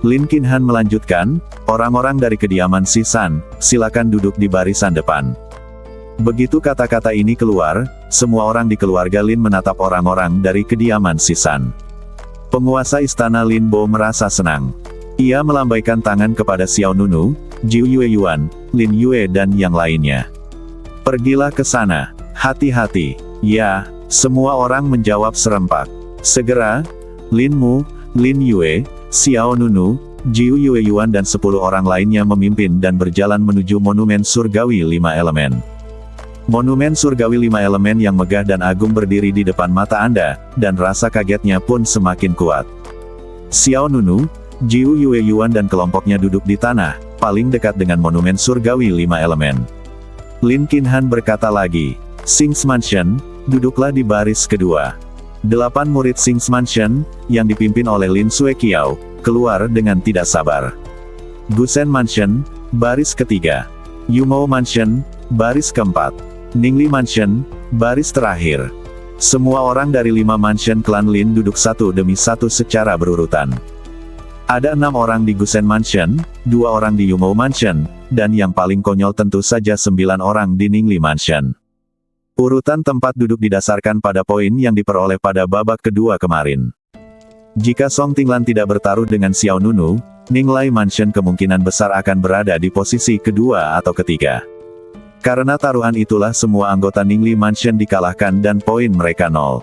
Lin Qinhan melanjutkan, orang-orang dari kediaman Sisan, silakan duduk di barisan depan. Begitu kata-kata ini keluar, semua orang di keluarga Lin menatap orang-orang dari kediaman Sisan. Penguasa istana Lin Bo merasa senang. Ia melambaikan tangan kepada Xiao Nunu, Jiu Yue Yuan, Lin Yue dan yang lainnya. Pergilah ke sana, hati-hati. Ya, semua orang menjawab serempak. Segera, Lin Mu, Lin Yue, Xiao Nunu, Jiu Yue Yuan dan 10 orang lainnya memimpin dan berjalan menuju monumen surgawi 5 elemen. Monumen surgawi 5 elemen yang megah dan agung berdiri di depan mata Anda, dan rasa kagetnya pun semakin kuat. Xiao Nunu, Jiu Yue Yuan dan kelompoknya duduk di tanah, paling dekat dengan monumen surgawi 5 elemen. Lin Qinhan berkata lagi, Sings Mansion, duduklah di baris kedua. 8 murid Sings Mansion, yang dipimpin oleh Lin Sueqiao, keluar dengan tidak sabar. Gusen Mansion, baris ketiga. Yumou Mansion, baris keempat. Ningli Mansion, baris terakhir. Semua orang dari 5 mansion klan Lin duduk satu demi satu secara berurutan. Ada 6 orang di Gusen Mansion, 2 orang di Yumou Mansion, dan yang paling konyol tentu saja 9 orang di Ningli Mansion. Urutan tempat duduk didasarkan pada poin yang diperoleh pada babak kedua kemarin. Jika Song Tinglan tidak bertaruh dengan Xiao Nunu, Ninglai Mansion kemungkinan besar akan berada di posisi kedua atau ketiga. Karena taruhan itulah semua anggota Ningli Mansion dikalahkan dan poin mereka 0.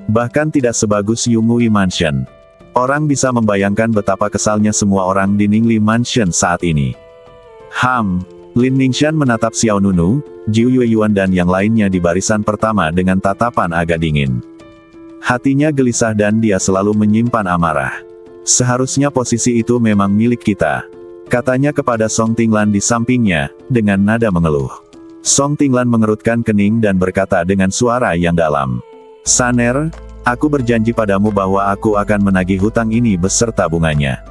Bahkan tidak sebagus Yungui Mansion. Orang bisa membayangkan betapa kesalnya semua orang di Ningli Mansion saat ini. Lin Ningxian menatap Xiao Nunu, Jiu Yue Yuan dan yang lainnya di barisan pertama dengan tatapan agak dingin. Hatinya gelisah dan dia selalu menyimpan amarah. Seharusnya posisi itu memang milik kita. Katanya kepada Song Tinglan di sampingnya, dengan nada mengeluh. Song Tinglan mengerutkan kening dan berkata dengan suara yang dalam. Saner, aku berjanji padamu bahwa aku akan menagih hutang ini beserta bunganya.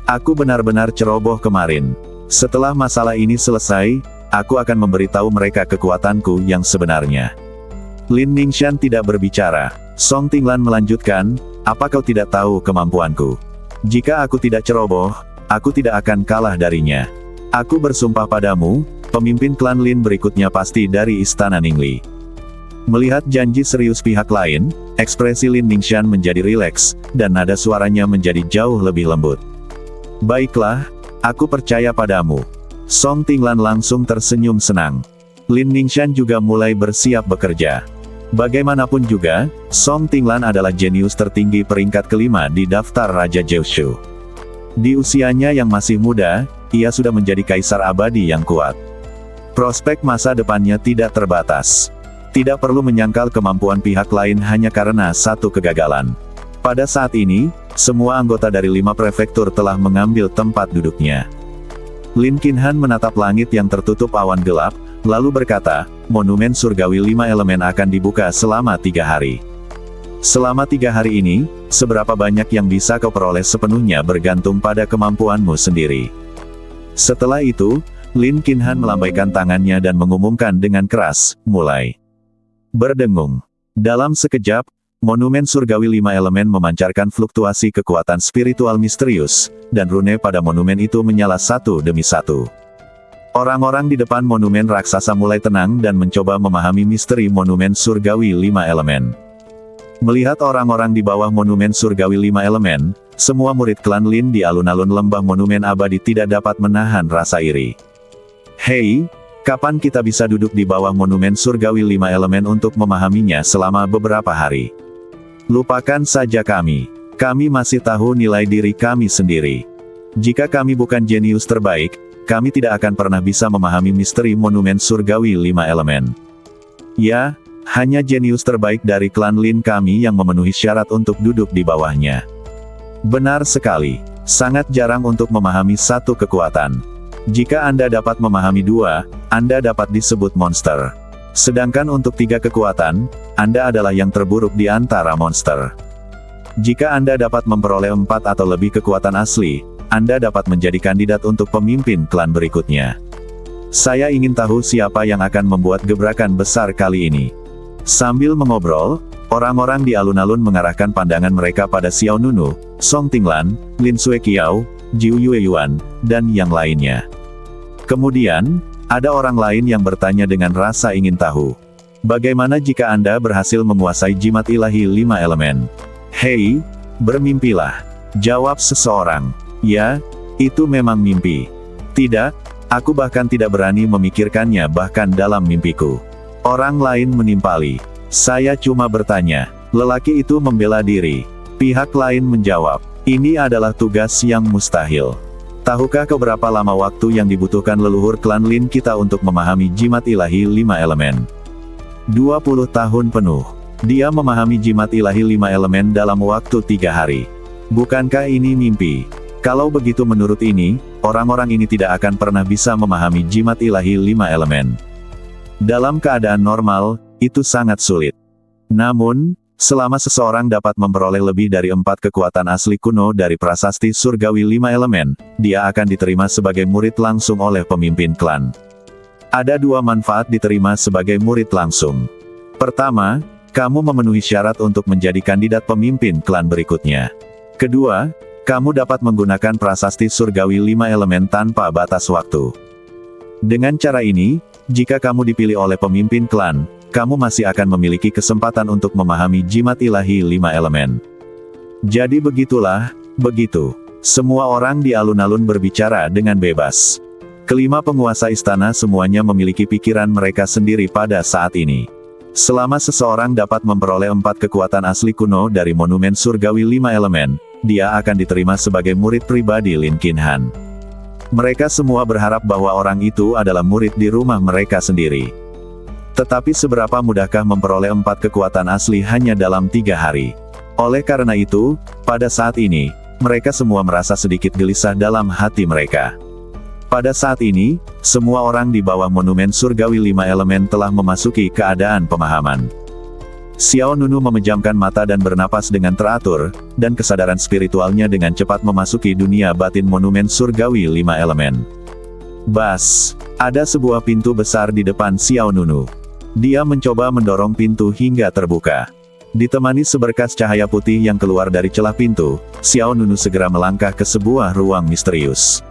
Aku benar-benar ceroboh kemarin. Setelah masalah ini selesai, aku akan memberitahu mereka kekuatanku yang sebenarnya. Lin Ningxian tidak berbicara. Song Tinglan melanjutkan, apa kau tidak tahu kemampuanku? Jika aku tidak ceroboh, aku tidak akan kalah darinya. Aku bersumpah padamu, pemimpin klan Lin berikutnya pasti dari istana Ningli. Melihat janji serius pihak lain, ekspresi Lin Ningxian menjadi rileks, dan nada suaranya menjadi jauh lebih lembut. Baiklah, aku percaya padamu. Song Tinglan langsung tersenyum senang. Lin Ningxian juga mulai bersiap bekerja. Bagaimanapun juga, Song Tinglan adalah jenius tertinggi peringkat kelima di daftar Raja Jiushu. Di usianya yang masih muda, ia sudah menjadi kaisar abadi yang kuat. Prospek masa depannya tidak terbatas. Tidak perlu menyangkal kemampuan pihak lain hanya karena satu kegagalan. Pada saat ini, semua anggota dari 5 prefektur telah mengambil tempat duduknya. Lin Qinhan menatap langit yang tertutup awan gelap, lalu berkata, monumen surgawi 5 elemen akan dibuka selama 3 hari. Selama 3 hari ini, seberapa banyak yang bisa kau peroleh sepenuhnya bergantung pada kemampuanmu sendiri. Setelah itu, Lin Qinhan melambaikan tangannya dan mengumumkan dengan keras, mulai. Berdengung. Dalam sekejap, Monumen surgawi 5 elemen memancarkan fluktuasi kekuatan spiritual misterius, dan rune pada monumen itu menyala satu demi satu. Orang-orang di depan monumen raksasa mulai tenang dan mencoba memahami misteri monumen surgawi 5 elemen. Melihat orang-orang di bawah monumen surgawi 5 elemen, semua murid klan Lin di alun-alun lembah monumen abadi tidak dapat menahan rasa iri. Hei, kapan kita bisa duduk di bawah monumen surgawi 5 elemen untuk memahaminya selama beberapa hari? Lupakan saja kami. Kami masih tahu nilai diri kami sendiri. Jika kami bukan jenius terbaik, kami tidak akan pernah bisa memahami misteri monumen surgawi 5 elemen. Ya, hanya jenius terbaik dari klan Lin kami yang memenuhi syarat untuk duduk di bawahnya. Benar sekali. Sangat jarang untuk memahami satu kekuatan. Jika Anda dapat memahami dua, Anda dapat disebut monster. Sedangkan untuk 3 kekuatan, Anda adalah yang terburuk di antara monster. Jika Anda dapat memperoleh 4 atau lebih kekuatan asli, Anda dapat menjadi kandidat untuk pemimpin klan berikutnya. Saya ingin tahu siapa yang akan membuat gebrakan besar kali ini. Sambil mengobrol, orang-orang di alun-alun mengarahkan pandangan mereka pada Xiao Nunu, Song Tinglan, Lin Sueqiao, Jiu Yueyuan, dan yang lainnya. Kemudian, ada orang lain yang bertanya dengan rasa ingin tahu. Bagaimana jika Anda berhasil menguasai jimat ilahi 5 elemen? Hei, bermimpilah. Jawab seseorang. Ya, itu memang mimpi. Tidak, aku bahkan tidak berani memikirkannya bahkan dalam mimpiku. Orang lain menimpali. Saya cuma bertanya. Lelaki itu membela diri. Pihak lain menjawab. Ini adalah tugas yang mustahil. Tahukah berapa lama waktu yang dibutuhkan leluhur klan Lin kita untuk memahami jimat ilahi 5 elemen? 20 tahun penuh. Dia memahami jimat ilahi 5 elemen dalam waktu 3 hari. Bukankah ini mimpi? Kalau begitu menurut ini, orang-orang ini tidak akan pernah bisa memahami jimat ilahi 5 elemen. Dalam keadaan normal, itu sangat sulit. Namun, selama seseorang dapat memperoleh lebih dari 4 kekuatan asli kuno dari prasasti surgawi 5 elemen, dia akan diterima sebagai murid langsung oleh pemimpin klan. Ada 2 manfaat diterima sebagai murid langsung. Pertama, kamu memenuhi syarat untuk menjadi kandidat pemimpin klan berikutnya. Kedua, kamu dapat menggunakan prasasti surgawi 5 elemen tanpa batas waktu. Dengan cara ini, jika kamu dipilih oleh pemimpin klan, kamu masih akan memiliki kesempatan untuk memahami jimat ilahi 5 elemen. Jadi begitulah, begitu. Semua orang di alun-alun berbicara dengan bebas. Kelima penguasa istana semuanya memiliki pikiran mereka sendiri pada saat ini. Selama seseorang dapat memperoleh 4 kekuatan asli kuno dari monumen surgawi 5 elemen, dia akan diterima sebagai murid pribadi Lin Qinhan. Mereka semua berharap bahwa orang itu adalah murid di rumah mereka sendiri. Tetapi seberapa mudahkah memperoleh 4 kekuatan asli hanya dalam 3 hari? Oleh karena itu, pada saat ini, mereka semua merasa sedikit gelisah dalam hati mereka. Pada saat ini, semua orang di bawah monumen surgawi 5 elemen telah memasuki keadaan pemahaman. Xiao Nunu memejamkan mata dan bernapas dengan teratur, dan kesadaran spiritualnya dengan cepat memasuki dunia batin monumen surgawi 5 elemen. Bas! Ada sebuah pintu besar di depan Xiao Nunu. Dia mencoba mendorong pintu hingga terbuka. Ditemani seberkas cahaya putih yang keluar dari celah pintu, Xiao Nunu segera melangkah ke sebuah ruang misterius.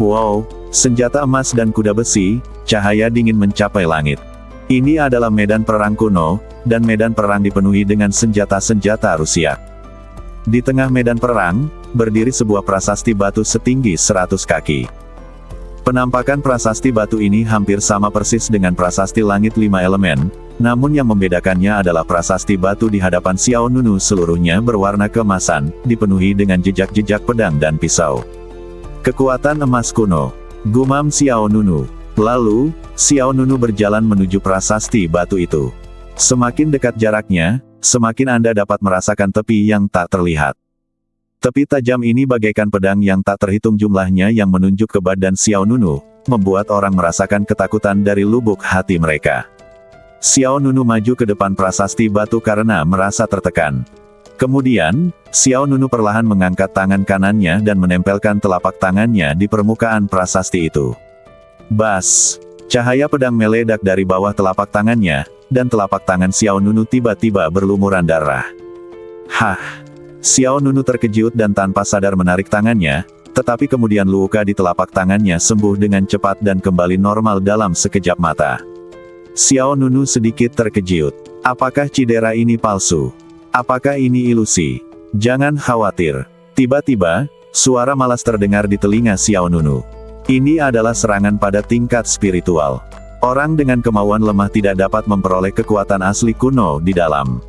Wow, senjata emas dan kuda besi, cahaya dingin mencapai langit. Ini adalah medan perang kuno, dan medan perang dipenuhi dengan senjata-senjata Rusia. Di tengah medan perang, berdiri sebuah prasasti batu setinggi 100 kaki. Penampakan prasasti batu ini hampir sama persis dengan prasasti langit 5 elemen, namun yang membedakannya adalah prasasti batu di hadapan Xiao Nunu seluruhnya berwarna keemasan, dipenuhi dengan jejak-jejak pedang dan pisau. Kekuatan emas kuno, gumam Xiao Nunu. Lalu, Xiao Nunu berjalan menuju prasasti batu itu. Semakin dekat jaraknya, semakin Anda dapat merasakan tepi yang tak terlihat. Tepi tajam ini bagaikan pedang yang tak terhitung jumlahnya yang menunjuk ke badan Xiao Nunu, membuat orang merasakan ketakutan dari lubuk hati mereka. Xiao Nunu maju ke depan prasasti batu karena merasa tertekan. Kemudian, Xiao Nunu perlahan mengangkat tangan kanannya dan menempelkan telapak tangannya di permukaan prasasti itu. Bas! Cahaya pedang meledak dari bawah telapak tangannya, dan telapak tangan Xiao Nunu tiba-tiba berlumuran darah. Hah! Xiao Nunu terkejut dan tanpa sadar menarik tangannya, tetapi kemudian luka di telapak tangannya sembuh dengan cepat dan kembali normal dalam sekejap mata. Xiao Nunu sedikit terkejut. Apakah cedera ini palsu? Apakah ini ilusi? Jangan khawatir. Tiba-tiba, suara malas terdengar di telinga Xiao Nunu. Ini adalah serangan pada tingkat spiritual. Orang dengan kemauan lemah tidak dapat memperoleh kekuatan asli kuno di dalam.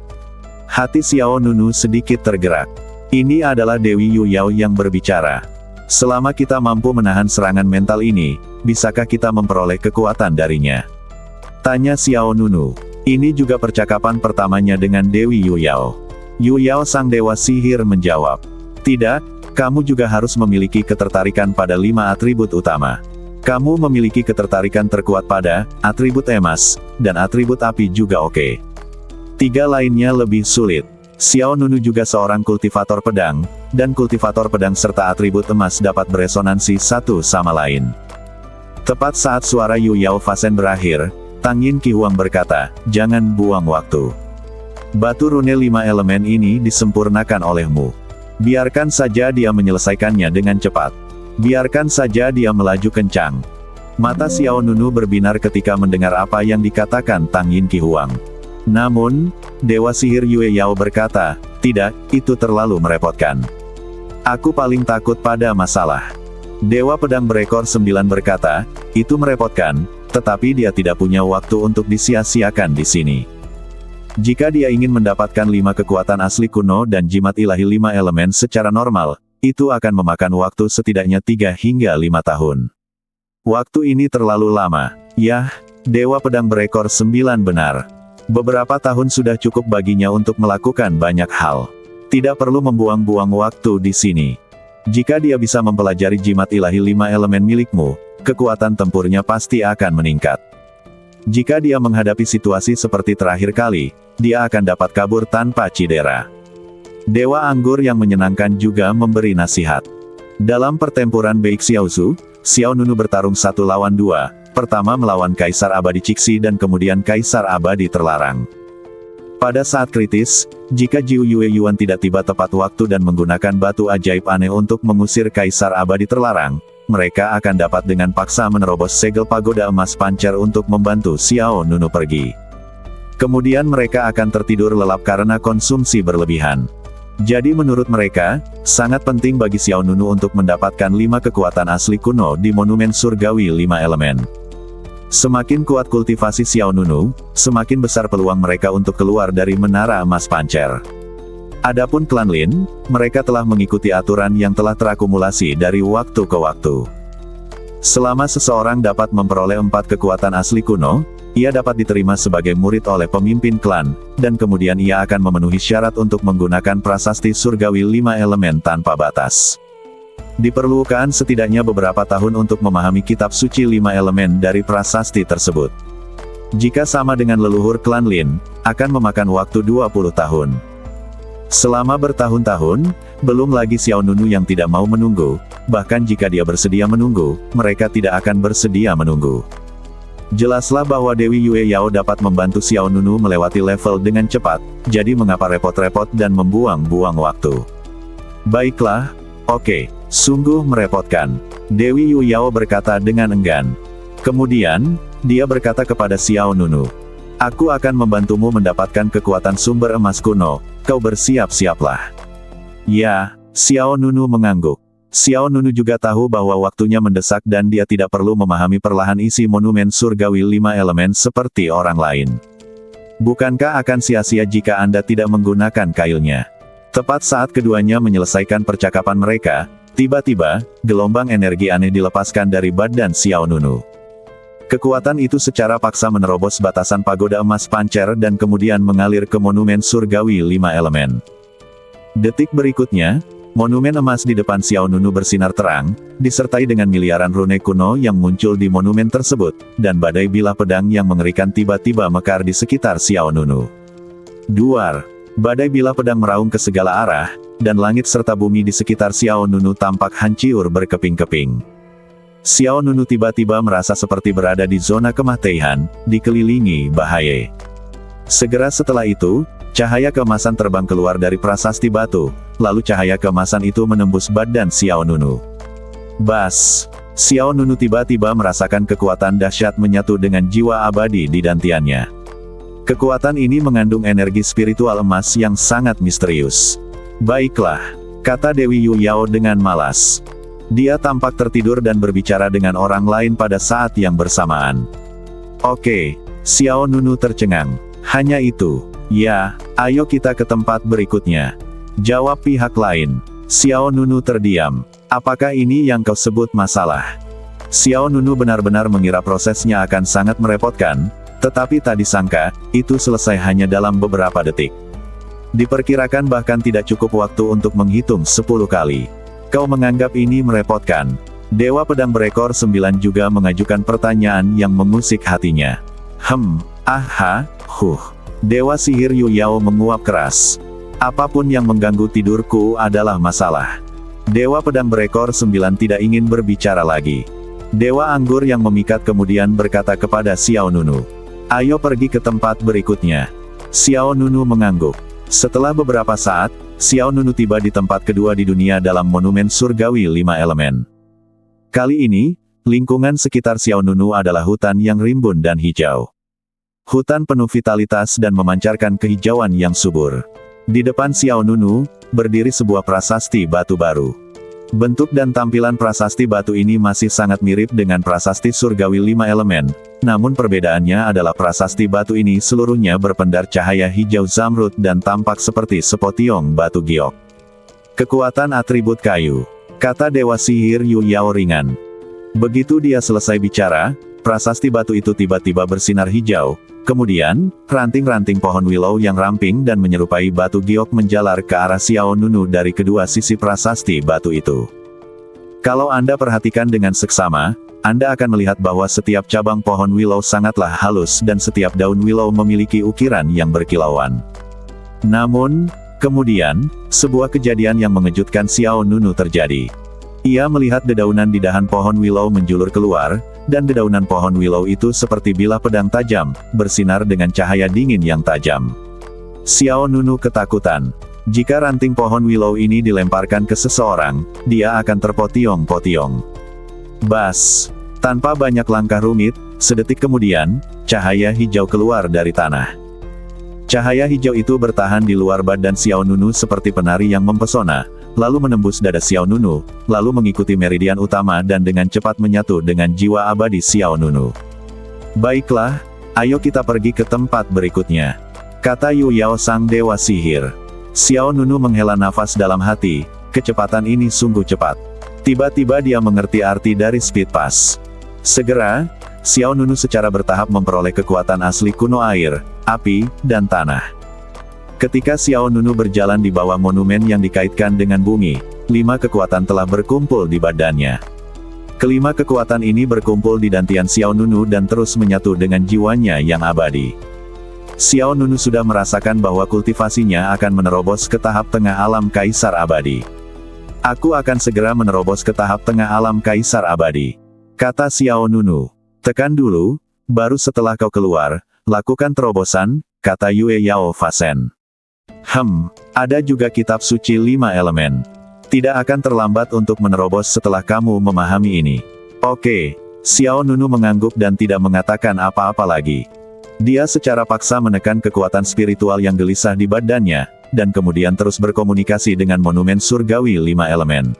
Hati Xiao Nunu sedikit tergerak. Ini adalah Dewi Yu Yao yang berbicara. Selama kita mampu menahan serangan mental ini, bisakah kita memperoleh kekuatan darinya? Tanya Xiao Nunu. Ini juga percakapan pertamanya dengan Dewi Yu Yao. Yu Yao sang dewa sihir menjawab. Tidak, kamu juga harus memiliki ketertarikan pada 5 atribut utama. Kamu memiliki ketertarikan terkuat pada atribut emas, dan atribut api juga oke. 3 lainnya lebih sulit. Xiao Nunu juga seorang kultivator pedang, dan kultivator pedang serta atribut emas dapat beresonansi satu sama lain. Tepat saat suara Yu Yao Fasen berakhir, Tang Yin Qihuang berkata, jangan buang waktu. Batu rune 5 elemen ini disempurnakan olehmu. Biarkan saja dia menyelesaikannya dengan cepat. Biarkan saja dia melaju kencang. Mata Xiao Nunu berbinar ketika mendengar apa yang dikatakan Tang Yin Qihuang. Namun, Dewa Sihir Yue Yao berkata, tidak, itu terlalu merepotkan. Aku paling takut pada masalah. Dewa Pedang Berekor 9 berkata, itu merepotkan, tetapi dia tidak punya waktu untuk disia-siakan di sini. Jika dia ingin mendapatkan 5 kekuatan asli kuno dan jimat ilahi 5 elemen secara normal, itu akan memakan waktu setidaknya 3 hingga 5 tahun. Waktu ini terlalu lama. Yah, Dewa Pedang Berekor 9 benar. Beberapa tahun sudah cukup baginya untuk melakukan banyak hal. Tidak perlu membuang-buang waktu di sini. Jika dia bisa mempelajari jimat ilahi 5 elemen milikmu, kekuatan tempurnya pasti akan meningkat. Jika dia menghadapi situasi seperti terakhir kali, dia akan dapat kabur tanpa cedera. Dewa Anggur yang menyenangkan juga memberi nasihat. Dalam pertempuran Beik Xiaozu, Xiao Nunu bertarung 1 lawan 2, pertama melawan Kaisar Abadi Cixi dan kemudian Kaisar Abadi Terlarang. Pada saat kritis, jika Jiu Yue Yuan tidak tiba tepat waktu dan menggunakan batu ajaib aneh untuk mengusir Kaisar Abadi Terlarang, mereka akan dapat dengan paksa menerobos segel pagoda emas pancer untuk membantu Xiao Nunu pergi. Kemudian mereka akan tertidur lelap karena konsumsi berlebihan. Jadi menurut mereka, sangat penting bagi Xiao Nunu untuk mendapatkan 5 kekuatan asli kuno di Monumen Surgawi 5 Elemen. Semakin kuat kultivasi Xiao Nunu, semakin besar peluang mereka untuk keluar dari Menara Emas Pancer. Adapun klan Lin, mereka telah mengikuti aturan yang telah terakumulasi dari waktu ke waktu. Selama seseorang dapat memperoleh 4 kekuatan asli kuno, ia dapat diterima sebagai murid oleh pemimpin klan, dan kemudian ia akan memenuhi syarat untuk menggunakan prasasti surgawi 5 elemen tanpa batas. Diperlukan setidaknya beberapa tahun untuk memahami kitab suci 5 elemen dari prasasti tersebut. Jika sama dengan leluhur klan Lin, akan memakan waktu 20 tahun. Selama bertahun-tahun, belum lagi Xiao Nunu yang tidak mau menunggu, bahkan jika dia bersedia menunggu, mereka tidak akan bersedia menunggu. Jelaslah bahwa Dewi Yue Yao dapat membantu Xiao Nunu melewati level dengan cepat, jadi mengapa repot-repot dan membuang-buang waktu. Baiklah, oke, sungguh merepotkan. Dewi Yu Yao berkata dengan enggan. Kemudian, dia berkata kepada Xiao Nunu, aku akan membantumu mendapatkan kekuatan sumber emas kuno, kau bersiap-siaplah. Ya, Xiao Nunu mengangguk. Xiao Nunu juga tahu bahwa waktunya mendesak dan dia tidak perlu memahami perlahan isi monumen surgawi 5 elemen seperti orang lain. Bukankah akan sia-sia jika Anda tidak menggunakan kailnya? Tepat saat keduanya menyelesaikan percakapan mereka, tiba-tiba, gelombang energi aneh dilepaskan dari badan Xiao Nunu. Kekuatan itu secara paksa menerobos batasan pagoda emas pancer dan kemudian mengalir ke monumen surgawi 5 elemen. Detik berikutnya, monumen emas di depan Xiao Nunu bersinar terang, disertai dengan miliaran rune kuno yang muncul di monumen tersebut, dan badai bilah pedang yang mengerikan tiba-tiba mekar di sekitar Xiao Nunu. Duar, badai bilah pedang meraung ke segala arah, dan langit serta bumi di sekitar Xiao Nunu tampak hancur berkeping-keping. Xiao Nunu tiba-tiba merasa seperti berada di zona kematian, dikelilingi bahaya. Segera setelah itu, cahaya keemasan terbang keluar dari prasasti batu, lalu cahaya keemasan itu menembus badan Xiao Nunu. Bas! Xiao Nunu tiba-tiba merasakan kekuatan dahsyat menyatu dengan jiwa abadi di dantiannya. Kekuatan ini mengandung energi spiritual emas yang sangat misterius. Baiklah, kata Dewi Yu Yao dengan malas. Dia tampak tertidur dan berbicara dengan orang lain pada saat yang bersamaan. Oke, Xiao Nunu tercengang. Hanya itu. Ya, ayo kita ke tempat berikutnya. Jawab pihak lain. Xiao Nunu terdiam. Apakah ini yang kau sebut masalah? Xiao Nunu benar-benar mengira prosesnya akan sangat merepotkan, tetapi tak disangka, itu selesai hanya dalam beberapa detik. Diperkirakan bahkan tidak cukup waktu untuk menghitung 10 kali. Kau menganggap ini merepotkan? Dewa Pedang Berekor 9 juga mengajukan pertanyaan yang mengusik hatinya. Dewa Sihir Yu Yao menguap keras. Apapun yang mengganggu tidurku adalah masalah. Dewa Pedang Berekor 9 tidak ingin berbicara lagi. Dewa Anggur yang memikat kemudian berkata kepada Xiao Nunu. Ayo pergi ke tempat berikutnya. Xiao Nunu mengangguk. Setelah beberapa saat, Xiao Nunu tiba di tempat kedua di dunia dalam monumen surgawi 5 elemen. Kali ini, lingkungan sekitar Xiao Nunu adalah hutan yang rimbun dan hijau. Hutan penuh vitalitas dan memancarkan kehijauan yang subur. Di depan Xiao Nunu, berdiri sebuah prasasti batu baru. Bentuk dan tampilan prasasti batu ini masih sangat mirip dengan prasasti surgawi 5 elemen, namun perbedaannya adalah prasasti batu ini seluruhnya berpendar cahaya hijau zamrud dan tampak seperti sepotiong batu giok. Kekuatan atribut kayu, kata Dewa Sihir Yu Yao ringan. Begitu dia selesai bicara, prasasti batu itu tiba-tiba bersinar hijau. Kemudian, ranting-ranting pohon willow yang ramping dan menyerupai batu giok menjalar ke arah Xiao Nunu dari kedua sisi prasasti batu itu. Kalau Anda perhatikan dengan seksama, Anda akan melihat bahwa setiap cabang pohon willow sangatlah halus dan setiap daun willow memiliki ukiran yang berkilauan. Namun, kemudian, sebuah kejadian yang mengejutkan Xiao Nunu terjadi. Ia melihat dedaunan di dahan pohon willow menjulur keluar, dan dedaunan pohon willow itu seperti bilah pedang tajam, bersinar dengan cahaya dingin yang tajam. Xiao Nunu ketakutan. Jika ranting pohon willow ini dilemparkan ke seseorang, dia akan terpotiong-potiong. Bas! Tanpa banyak langkah rumit, sedetik kemudian, cahaya hijau keluar dari tanah. Cahaya hijau itu bertahan di luar badan Xiao Nunu seperti penari yang mempesona, lalu menembus dada Xiao Nunu, lalu mengikuti meridian utama dan dengan cepat menyatu dengan jiwa abadi Xiao Nunu. Baiklah, ayo kita pergi ke tempat berikutnya, kata Yu Yao sang dewa sihir. Xiao Nunu menghela nafas dalam hati, kecepatan ini sungguh cepat. Tiba-tiba dia mengerti arti dari speed pass. Segera, Xiao Nunu secara bertahap memperoleh kekuatan asli kuno air, api, dan tanah. Ketika Xiao Nunu berjalan di bawah monumen yang dikaitkan dengan bumi, 5 kekuatan telah berkumpul di badannya. Kelima kekuatan ini berkumpul di dantian Xiao Nunu dan terus menyatu dengan jiwanya yang abadi. Xiao Nunu sudah merasakan bahwa kultivasinya akan menerobos ke tahap tengah alam kaisar abadi. Aku akan segera menerobos ke tahap tengah alam kaisar abadi, kata Xiao Nunu. Tekan dulu, baru setelah kau keluar, lakukan terobosan, kata Yue Yao Fasen. Ada juga kitab suci 5 elemen. Tidak akan terlambat untuk menerobos setelah kamu memahami ini. Oke, Xiao Nunu mengangguk dan tidak mengatakan apa-apa lagi. Dia secara paksa menekan kekuatan spiritual yang gelisah di badannya, dan kemudian terus berkomunikasi dengan monumen surgawi 5 elemen.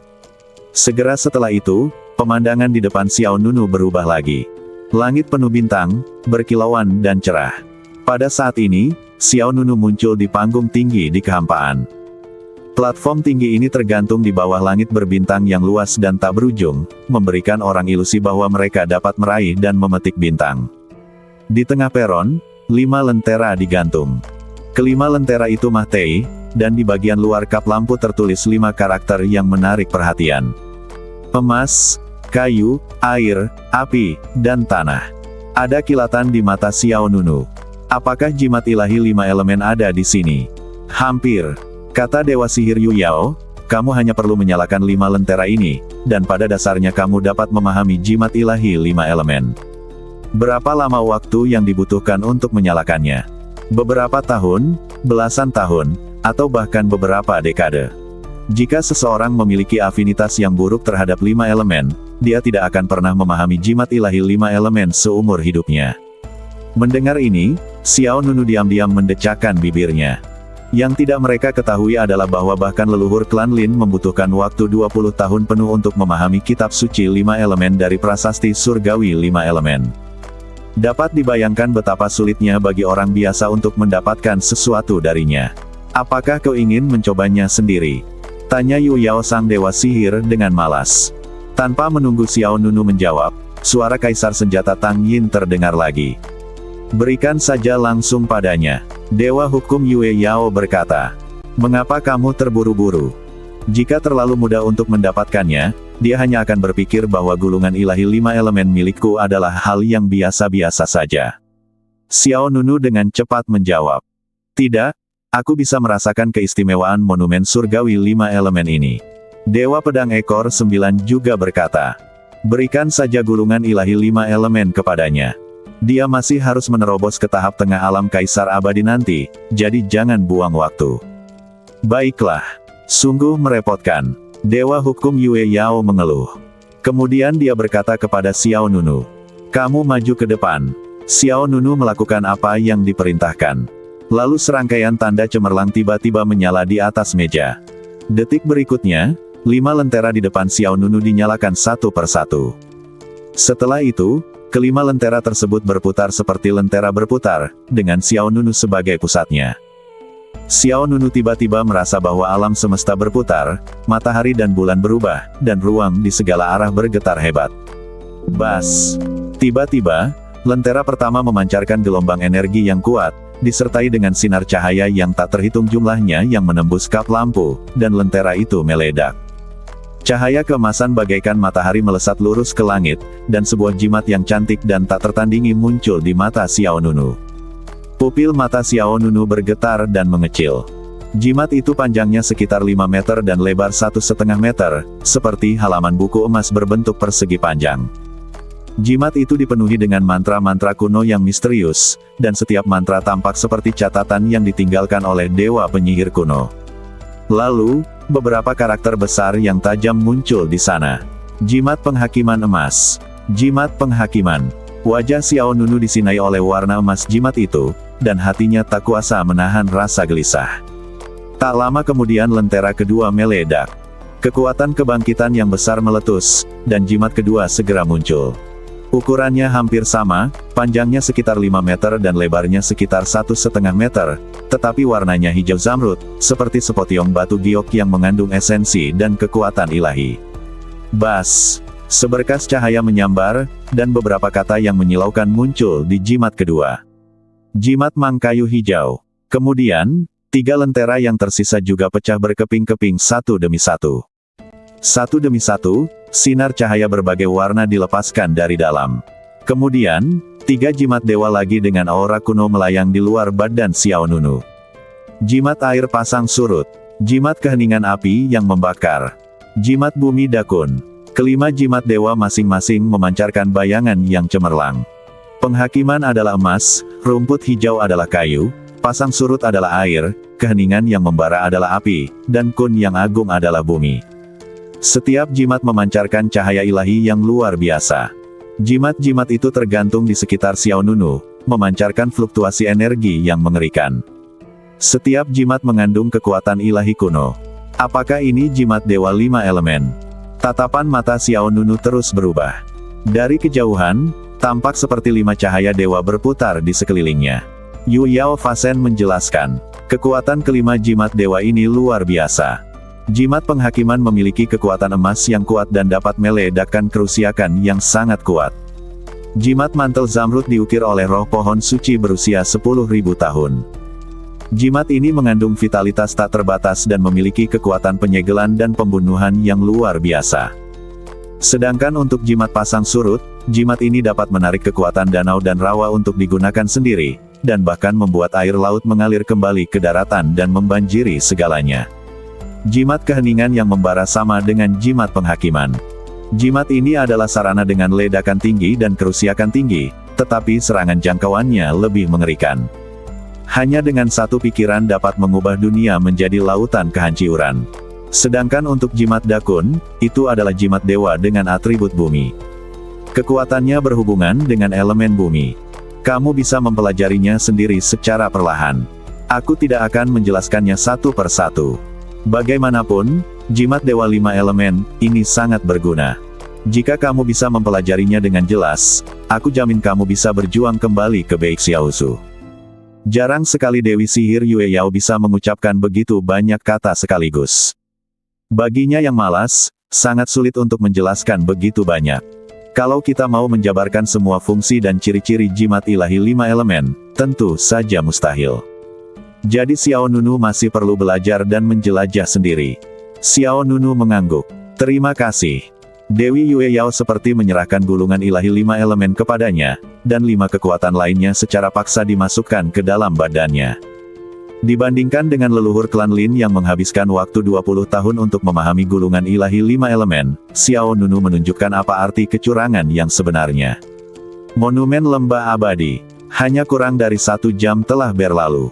Segera setelah itu, pemandangan di depan Xiao Nunu berubah lagi. Langit penuh bintang, berkilauan dan cerah. Pada saat ini, Xiao Nunu muncul di panggung tinggi di kehampaan. Platform tinggi ini tergantung di bawah langit berbintang yang luas dan tak berujung, memberikan orang ilusi bahwa mereka dapat meraih dan memetik bintang. Di tengah peron, 5 lentera digantung. Kelima lentera itu Mahtei, dan di bagian luar kap lampu tertulis 5 karakter yang menarik perhatian. Emas, kayu, air, api, dan tanah. Ada kilatan di mata Xiao Nunu. Apakah jimat ilahi 5 elemen ada di sini? Hampir. Kata Dewa Sihir Yu Yao, kamu hanya perlu menyalakan 5 lentera ini, dan pada dasarnya kamu dapat memahami jimat ilahi 5 elemen. Berapa lama waktu yang dibutuhkan untuk menyalakannya? Beberapa tahun, belasan tahun, atau bahkan beberapa dekade. Jika seseorang memiliki afinitas yang buruk terhadap 5 elemen, dia tidak akan pernah memahami jimat ilahi 5 elemen seumur hidupnya. Mendengar ini, Xiao Nunu diam-diam mendecakkan bibirnya. Yang tidak mereka ketahui adalah bahwa bahkan leluhur klan Lin membutuhkan waktu 20 tahun penuh untuk memahami kitab suci 5 elemen dari prasasti surgawi 5 elemen. Dapat dibayangkan betapa sulitnya bagi orang biasa untuk mendapatkan sesuatu darinya. Apakah kau ingin mencobanya sendiri? Tanya Yu Yao sang dewa sihir dengan malas. Tanpa menunggu Xiao Nunu menjawab, suara Kaisar Senjata Tang Yin terdengar lagi. Berikan saja langsung padanya. Dewa Hukum Yue Yao berkata. Mengapa kamu terburu-buru? Jika terlalu mudah untuk mendapatkannya, dia hanya akan berpikir bahwa gulungan ilahi 5 elemen milikku adalah hal yang biasa-biasa saja. Xiao Nunu dengan cepat menjawab. Tidak, aku bisa merasakan keistimewaan monumen surgawi 5 elemen ini. Dewa Pedang Ekor 9 juga berkata. Berikan saja gulungan ilahi 5 elemen kepadanya. Dia masih harus menerobos ke tahap tengah alam Kaisar Abadi nanti, jadi jangan buang waktu. Baiklah. Sungguh merepotkan. Dewa Hukum Yue Yao mengeluh. Kemudian dia berkata kepada Xiao Nunu. Kamu maju ke depan. Xiao Nunu melakukan apa yang diperintahkan. Lalu serangkaian tanda cemerlang tiba-tiba menyala di atas meja. Detik berikutnya, 5 lentera di depan Xiao Nunu dinyalakan satu persatu. Setelah itu, kelima lentera tersebut berputar seperti lentera berputar, dengan Xiao Nunu sebagai pusatnya. Xiao Nunu tiba-tiba merasa bahwa alam semesta berputar, matahari dan bulan berubah, dan ruang di segala arah bergetar hebat. Bas! Tiba-tiba, lentera pertama memancarkan gelombang energi yang kuat, disertai dengan sinar cahaya yang tak terhitung jumlahnya yang menembus kap lampu, dan lentera itu meledak. Cahaya keemasan bagaikan matahari melesat lurus ke langit, dan sebuah jimat yang cantik dan tak tertandingi muncul di mata Xiao Nunu. Pupil mata Xiao Nunu bergetar dan mengecil. Jimat itu panjangnya sekitar 5 meter dan lebar 1,5 meter, seperti halaman buku emas berbentuk persegi panjang. Jimat itu dipenuhi dengan mantra-mantra kuno yang misterius, dan setiap mantra tampak seperti catatan yang ditinggalkan oleh dewa penyihir kuno. Lalu, beberapa karakter besar yang tajam muncul di sana. Jimat penghakiman emas. Jimat penghakiman. Wajah Xiao Nunu disinai oleh warna emas jimat itu, dan hatinya tak kuasa menahan rasa gelisah. Tak lama kemudian lentera kedua meledak. Kekuatan kebangkitan yang besar meletus, dan jimat kedua segera muncul. Ukurannya hampir sama, panjangnya sekitar 5 meter dan lebarnya sekitar 1,5 meter, tetapi warnanya hijau zamrud, seperti sepotiong batu giok yang mengandung esensi dan kekuatan ilahi. Bas! Seberkas cahaya menyambar, dan beberapa kata yang menyilaukan muncul di jimat kedua. Jimat mangkayu hijau. Kemudian, 3 lentera yang tersisa juga pecah berkeping-keping satu demi satu. Satu demi satu, sinar cahaya berbagai warna dilepaskan dari dalam. Kemudian, 3 jimat dewa lagi dengan aura kuno melayang di luar badan Xiao Nunu. Jimat air pasang surut. Jimat keheningan api yang membakar. Jimat bumi dakun. Kelima jimat dewa masing-masing memancarkan bayangan yang cemerlang. Penghakiman adalah emas, rumput hijau adalah kayu, pasang surut adalah air, keheningan yang membara adalah api, dan kun yang agung adalah bumi. Setiap jimat memancarkan cahaya ilahi yang luar biasa. Jimat-jimat itu tergantung di sekitar Xiao Nunu, memancarkan fluktuasi energi yang mengerikan. Setiap jimat mengandung kekuatan ilahi kuno. Apakah ini jimat dewa 5 elemen? Tatapan mata Xiao Nunu terus berubah. Dari kejauhan, tampak seperti 5 cahaya dewa berputar di sekelilingnya. Yu Yao Fasen menjelaskan, kekuatan kelima jimat dewa ini luar biasa. Jimat penghakiman memiliki kekuatan emas yang kuat dan dapat meledakkan kerusakan yang sangat kuat. Jimat mantel zamrud diukir oleh roh pohon suci berusia 10.000 tahun. Jimat ini mengandung vitalitas tak terbatas dan memiliki kekuatan penyegelan dan pembunuhan yang luar biasa. Sedangkan untuk jimat pasang surut, jimat ini dapat menarik kekuatan danau dan rawa untuk digunakan sendiri, dan bahkan membuat air laut mengalir kembali ke daratan dan membanjiri segalanya. Jimat keheningan yang membara sama dengan jimat penghakiman. Jimat ini adalah sarana dengan ledakan tinggi dan kerusakan tinggi, tetapi serangan jangkauannya lebih mengerikan. Hanya dengan satu pikiran dapat mengubah dunia menjadi lautan kehancuran. Sedangkan untuk jimat Dakun, itu adalah jimat dewa dengan atribut bumi. Kekuatannya berhubungan dengan elemen bumi. Kamu bisa mempelajarinya sendiri secara perlahan. Aku tidak akan menjelaskannya satu per satu. Bagaimanapun, jimat dewa 5 elemen, ini sangat berguna. Jika kamu bisa mempelajarinya dengan jelas, aku jamin kamu bisa berjuang kembali ke Beixiaosu. Jarang sekali Dewi Sihir Yue Yao bisa mengucapkan begitu banyak kata sekaligus. Baginya yang malas, sangat sulit untuk menjelaskan begitu banyak. Kalau kita mau menjabarkan semua fungsi dan ciri-ciri jimat ilahi 5 elemen, tentu saja mustahil. Jadi Xiao Nunu masih perlu belajar dan menjelajah sendiri. Xiao Nunu mengangguk. Terima kasih. Dewi Yue Yao seperti menyerahkan gulungan ilahi 5 elemen kepadanya, dan 5 kekuatan lainnya secara paksa dimasukkan ke dalam badannya. Dibandingkan dengan leluhur klan Lin yang menghabiskan waktu 20 tahun untuk memahami gulungan ilahi 5 elemen, Xiao Nunu menunjukkan apa arti kecurangan yang sebenarnya. Monumen lembah abadi. Hanya kurang dari 1 jam telah berlalu.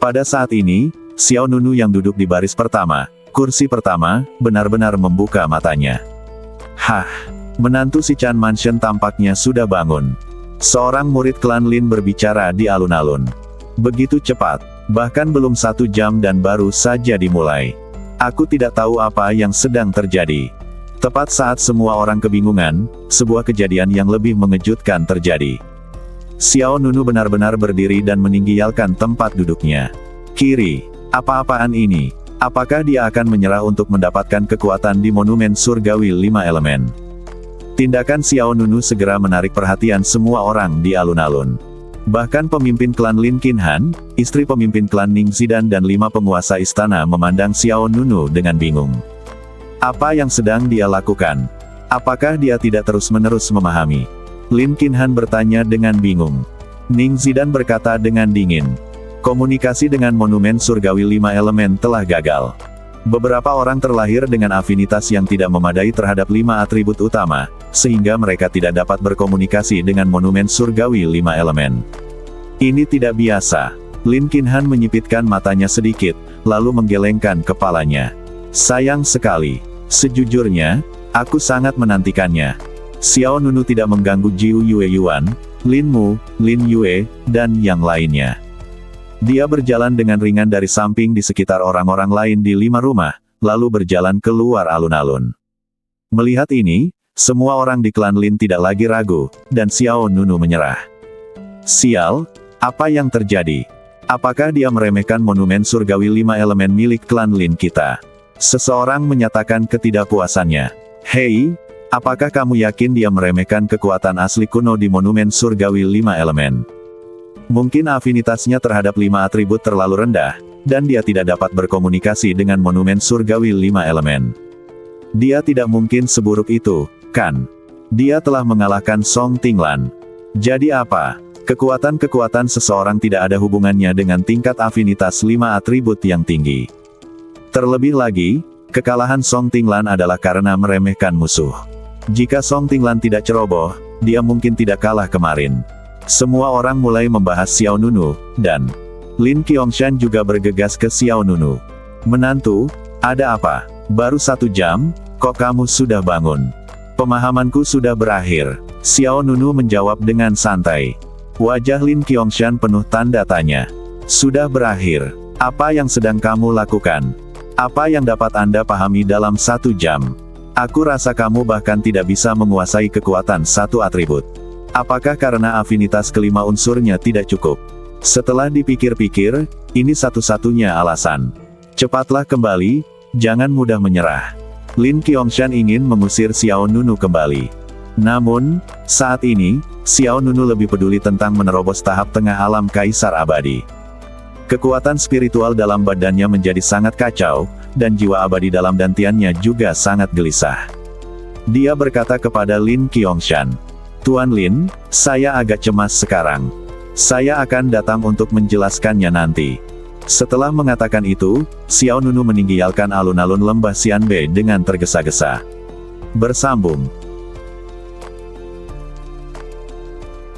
Pada saat ini, Xiao Nunu yang duduk di baris pertama, kursi pertama, benar-benar membuka matanya. Hah, menantu si Chan Mansion tampaknya sudah bangun. Seorang murid klan Lin berbicara di alun-alun. Begitu cepat, bahkan belum 1 jam dan baru saja dimulai. Aku tidak tahu apa yang sedang terjadi. Tepat saat semua orang kebingungan, sebuah kejadian yang lebih mengejutkan terjadi. Xiao Nunu benar-benar berdiri dan meninggikan tempat duduknya. Kiri, apa-apaan ini? Apakah dia akan menyerah untuk mendapatkan kekuatan di monumen surgawi 5 elemen? Tindakan Xiao Nunu segera menarik perhatian semua orang di alun-alun. Bahkan pemimpin klan Lin Qinhan, istri pemimpin klan Ning Zidan dan 5 penguasa istana memandang Xiao Nunu dengan bingung. Apa yang sedang dia lakukan? Apakah dia tidak terus-menerus memahami? Lin Qinhan bertanya dengan bingung. Ning Zidan berkata dengan dingin. Komunikasi dengan monumen surgawi 5 elemen telah gagal. Beberapa orang terlahir dengan afinitas yang tidak memadai terhadap 5 atribut utama, sehingga mereka tidak dapat berkomunikasi dengan monumen surgawi 5 elemen. Ini tidak biasa. Lin Qinhan menyipitkan matanya sedikit, lalu menggelengkan kepalanya. Sayang sekali. Sejujurnya, aku sangat menantikannya. Xiao Nunu tidak mengganggu Jiu Yue Yuan, Lin Mu, Lin Yue, dan yang lainnya. Dia berjalan dengan ringan dari samping di sekitar orang-orang lain di 5 rumah, lalu berjalan keluar alun-alun. Melihat ini, semua orang di klan Lin tidak lagi ragu, dan Xiao Nunu menyerah. Sial, apa yang terjadi? Apakah dia meremehkan monumen surgawi 5 elemen milik klan Lin kita? Seseorang menyatakan ketidakpuasannya. Hei, apakah kamu yakin dia meremehkan kekuatan asli kuno di monumen surgawi 5 elemen? Mungkin afinitasnya terhadap 5 atribut terlalu rendah, dan dia tidak dapat berkomunikasi dengan monumen surgawi 5 elemen. Dia tidak mungkin seburuk itu, kan? Dia telah mengalahkan Song Tinglan. Jadi apa? Kekuatan-kekuatan seseorang tidak ada hubungannya dengan tingkat afinitas 5 atribut yang tinggi. Terlebih lagi, kekalahan Song Tinglan adalah karena meremehkan musuh. Jika Song Tinglan tidak ceroboh, dia mungkin tidak kalah kemarin. Semua orang mulai membahas Xiao Nunu, dan Lin Qiangshan juga bergegas ke Xiao Nunu. Menantu, ada apa? Baru 1 jam, kok kamu sudah bangun? Pemahamanku sudah berakhir. Xiao Nunu menjawab dengan santai. Wajah Lin Qiangshan penuh tanda tanya. Sudah berakhir. Apa yang sedang kamu lakukan? Apa yang dapat Anda pahami dalam 1 jam? Aku rasa kamu bahkan tidak bisa menguasai kekuatan satu atribut. Apakah karena afinitas kelima unsurnya tidak cukup? Setelah dipikir-pikir, ini satu-satunya alasan. Cepatlah kembali, jangan mudah menyerah. Lin Qiangshan ingin mengusir Xiao Nunu kembali. Namun, saat ini, Xiao Nunu lebih peduli tentang menerobos tahap tengah alam Kaisar Abadi. Kekuatan spiritual dalam badannya menjadi sangat kacau, dan jiwa abadi dalam dantiannya juga sangat gelisah. Dia berkata kepada Lin Qiangshan, Tuan Lin, saya agak cemas sekarang. Saya akan datang untuk menjelaskannya nanti. Setelah mengatakan itu, Xiao Nunu meninggalkan alun-alun lembah Xianbei dengan tergesa-gesa. Bersambung.